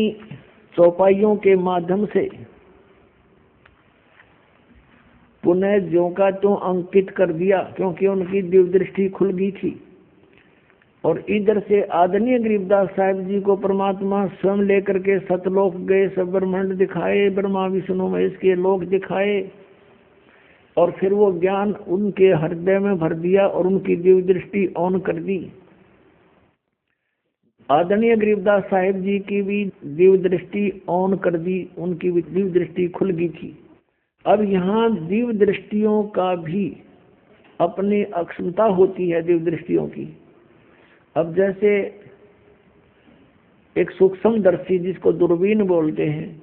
चौपाइयों के माध्यम से पुनः ज्यों का त्यों अंकित कर दिया, क्योंकि उनकी दिव्य दृष्टि खुल गई थी। और इधर से आदरणीय गरीबदास साहिब जी को परमात्मा स्वयं लेकर के सतलोक गए, सब ब्रह्मांड दिखाए, ब्रह्मा विष्णु महेश के लोक दिखाए, और फिर वो ज्ञान उनके हृदय में भर दिया और उनकी दिव्य दृष्टि ऑन कर दी। आदरणीय गरीबदास साहिब जी की भी दिव्य दृष्टि ऑन कर दी, उनकी भी दिव्य दृष्टि खुल गई थी। अब यहाँ दिव्य दृष्टियों का भी अपनी अक्षमता होती है, दिव्य दृष्टियों की। अब जैसे एक सूक्ष्मदर्शी जिसको दूरबीन बोलते हैं,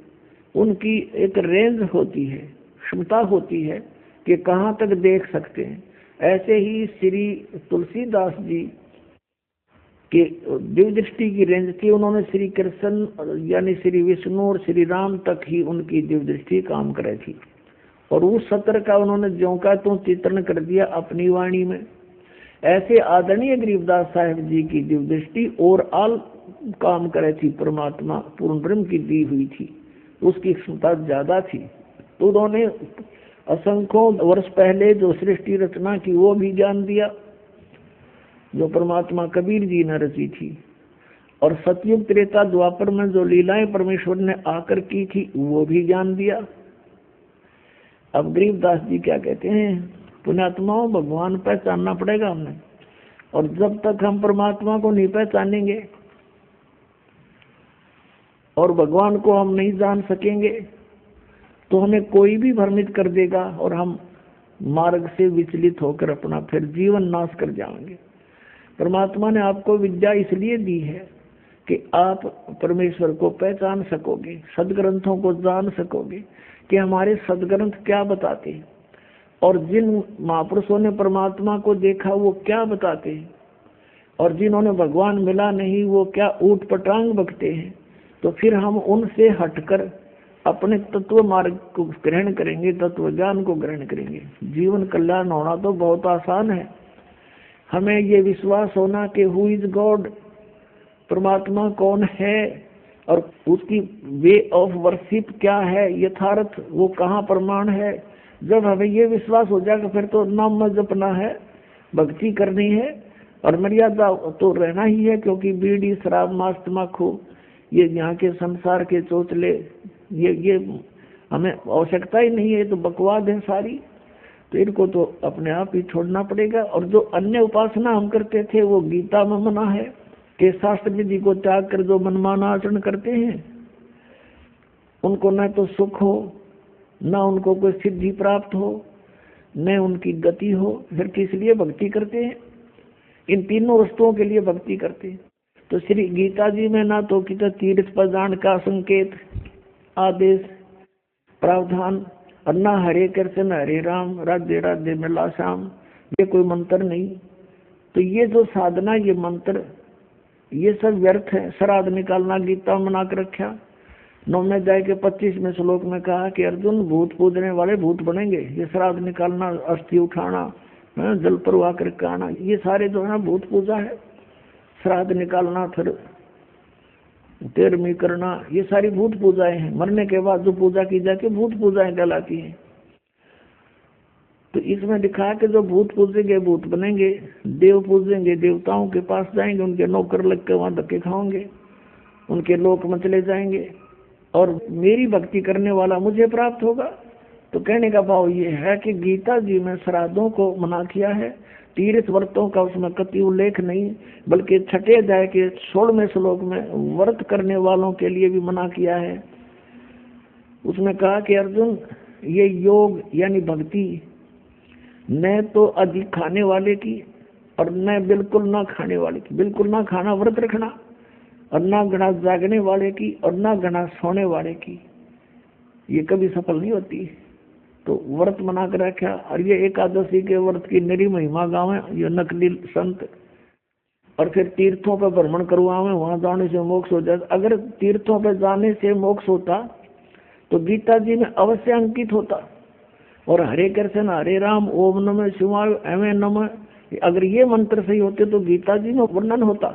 उनकी एक रेंज होती है, क्षमता होती है कि कहाँ तक देख सकते हैं। ऐसे ही श्री तुलसीदास जी कि दिव्य दृष्टि की रेंज थी, उन्होंने श्री कृष्ण यानी श्री विष्णु और श्री राम तक ही उनकी दिव्य दृष्टि काम कर रही थी, और उस सत्र का उन्होंने ज्यों का त्यों चित्रण कर दिया अपनी वाणी में। ऐसे आदरणीय गरीबदास साहिब जी की दिव्य दृष्टि और आल काम करे थी, परमात्मा पूर्ण ब्रह्म की दी हुई थी, उसकी क्षमता ज्यादा थी। तो उन्होंने असंख्यों वर्ष पहले जो सृष्टि रचना की वो भी ज्ञान दिया, जो परमात्मा कबीर जी ने रची थी, और सतयुग त्रेता द्वापर में जो लीलाएं परमेश्वर ने आकर की थी वो भी जान दिया। अब गरीबदास जी क्या कहते हैं, पुण्यात्माओं भगवान पहचानना पड़ेगा हमें, और जब तक हम परमात्मा को नहीं पहचानेंगे और भगवान को हम नहीं जान सकेंगे तो हमें कोई भी भ्रमित कर देगा और हम मार्ग से विचलित होकर अपना फिर जीवन नाश कर जाएंगे। परमात्मा ने आपको विद्या इसलिए दी है कि आप परमेश्वर को पहचान सकोगे, सदग्रंथों को जान सकोगे कि हमारे सदग्रंथ क्या बताते हैं, और जिन महापुरुषों ने परमात्मा को देखा वो क्या बताते हैं, और जिन्होंने भगवान मिला नहीं वो क्या ऊट पटांग बकते हैं। तो फिर हम उनसे हटकर अपने तत्व मार्ग को ग्रहण करेंगे, तत्व ज्ञान को ग्रहण करेंगे। जीवन कल्याण होना तो बहुत आसान है। हमें ये विश्वास होना कि हु इज गॉड, परमात्मा कौन है और उसकी वे ऑफ वर्शिप क्या है, यथार्थ वो कहाँ प्रमाण है। जब हमें ये विश्वास हो जाएगा फिर तो नाम मत जपना है, भक्ति करनी है और मर्यादा तो रहना ही है, क्योंकि बीड़ी शराब मांस तम्बाकू ये यहाँ के संसार के चोचले ये हमें आवश्यकता ही नहीं है, तो बकवाद है सारी, तो इनको तो अपने आप ही छोड़ना पड़ेगा। और जो अन्य उपासना हम करते थे वो गीता में मना है कि शास्त्र विधि को त्याग कर जो मनमाना आचरण करते हैं उनको न तो सुख हो, न उनको कोई सिद्धि प्राप्त हो, न उनकी गति हो, फिर किस लिए भक्ति करते हैं? इन तीनों वस्तुओं के लिए भक्ति करते हैं। तो श्री गीता जी में ना तो कितना तीर्थ पर जान का संकेत आदेश प्रावधान, और ना हरे कृष्ण हरे राम राधे राधे मिला श्याम, ये कोई मंत्र नहीं। तो ये जो साधना, ये मंत्र, ये सब व्यर्थ है। श्राद्ध निकालना गीता मना कर रखा। 9वें अध्याय के 25वें श्लोक में कहा कि अर्जुन भूत पूजने वाले भूत बनेंगे। ये श्राद्ध निकालना, अस्थि उठाना, जल प्रवाह करके आना, ये सारे जो है भूत पूजा है। श्राद्ध निकालना, फिर तेरहवीं करना, ये सारी भूत पूजाएं हैं। मरने के बाद जो पूजा की जाती है भूत पूजाएं कहलाती हैं। तो इसमें लिखा है कि जो भूत पूजेंगे भूत बनेंगे, देव पूजेंगे देवताओं के पास जाएंगे, उनके नौकर लग के वहां धक्के खाओगे, उनके लोक में चले जाएंगे, और मेरी भक्ति करने वाला मुझे प्राप्त होगा। तो कहने का भाव ये है कि गीता जी में श्राद्धों को मना किया है, तीर्थ व्रतों का उसमें कति उल्लेख नहीं, बल्कि 6वें अध्याय के 16वें श्लोक में व्रत करने वालों के लिए भी मना किया है। उसमें कहा कि अर्जुन ये योग यानी भक्ति न तो अधिक खाने वाले की और न बिल्कुल ना खाने वाले की, बिल्कुल ना खाना व्रत रखना, और ना घना जागने वाले की और ना घना सोने वाले की, ये कभी सफल नहीं होती। तो व्रत मना कर रखा। और ये एकादशी के व्रत की निरी महिमा गावे ये नकली संत, और फिर तीर्थों पर भ्रमण करवावे, वहां जाने से मोक्ष हो जाता। अगर तीर्थों पर जाने से मोक्ष होता तो गीता जी में अवश्य अंकित होता, और हरे कृष्ण हरे राम ओम नमः शिवाय एवं नमः, अगर ये मंत्र सही होते तो गीता जी में वर्णन होता।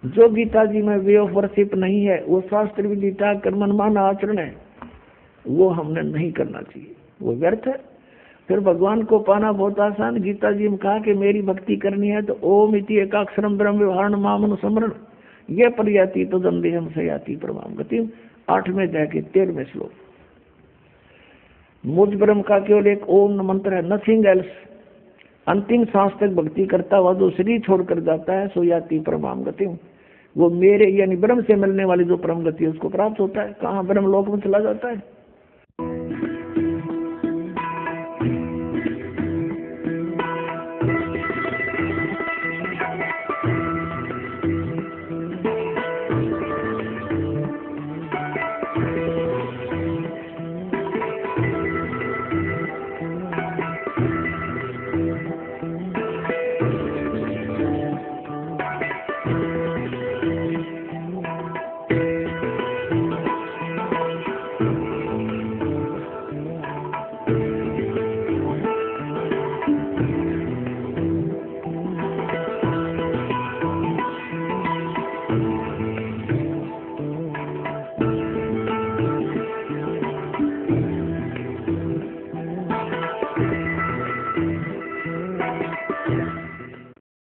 जो गीता जी में वे ऑफ वर्शिप नहीं है, वो शास्त्र विधि त्याग कर मनमाना आचरण है, वो हमने नहीं करना चाहिए, वो व्यर्थ है। फिर भगवान को पाना बहुत आसान। गीता जी में कहा कि मेरी भक्ति करनी है तो ओम इति एकाक्षरम ब्रह्म व्यवहार मामन समरण ये पर्याति तो दंदेहम से याति परमाम गति। 8वें अध्याय के 13वें श्लोक। मुझ ब्रह्म का केवल एक ओम मंत्र है, नथिंग एल्स। अंतिम सांस तक भक्ति करता हुआ जो शरीर छोड़कर जाता है सो याति परमाम गति, वो मेरे यानी ब्रह्म से मिलने वाली जो परम गति है उसको प्राप्त होता है। कहाँ ब्रह्म लोक में चला जाता है।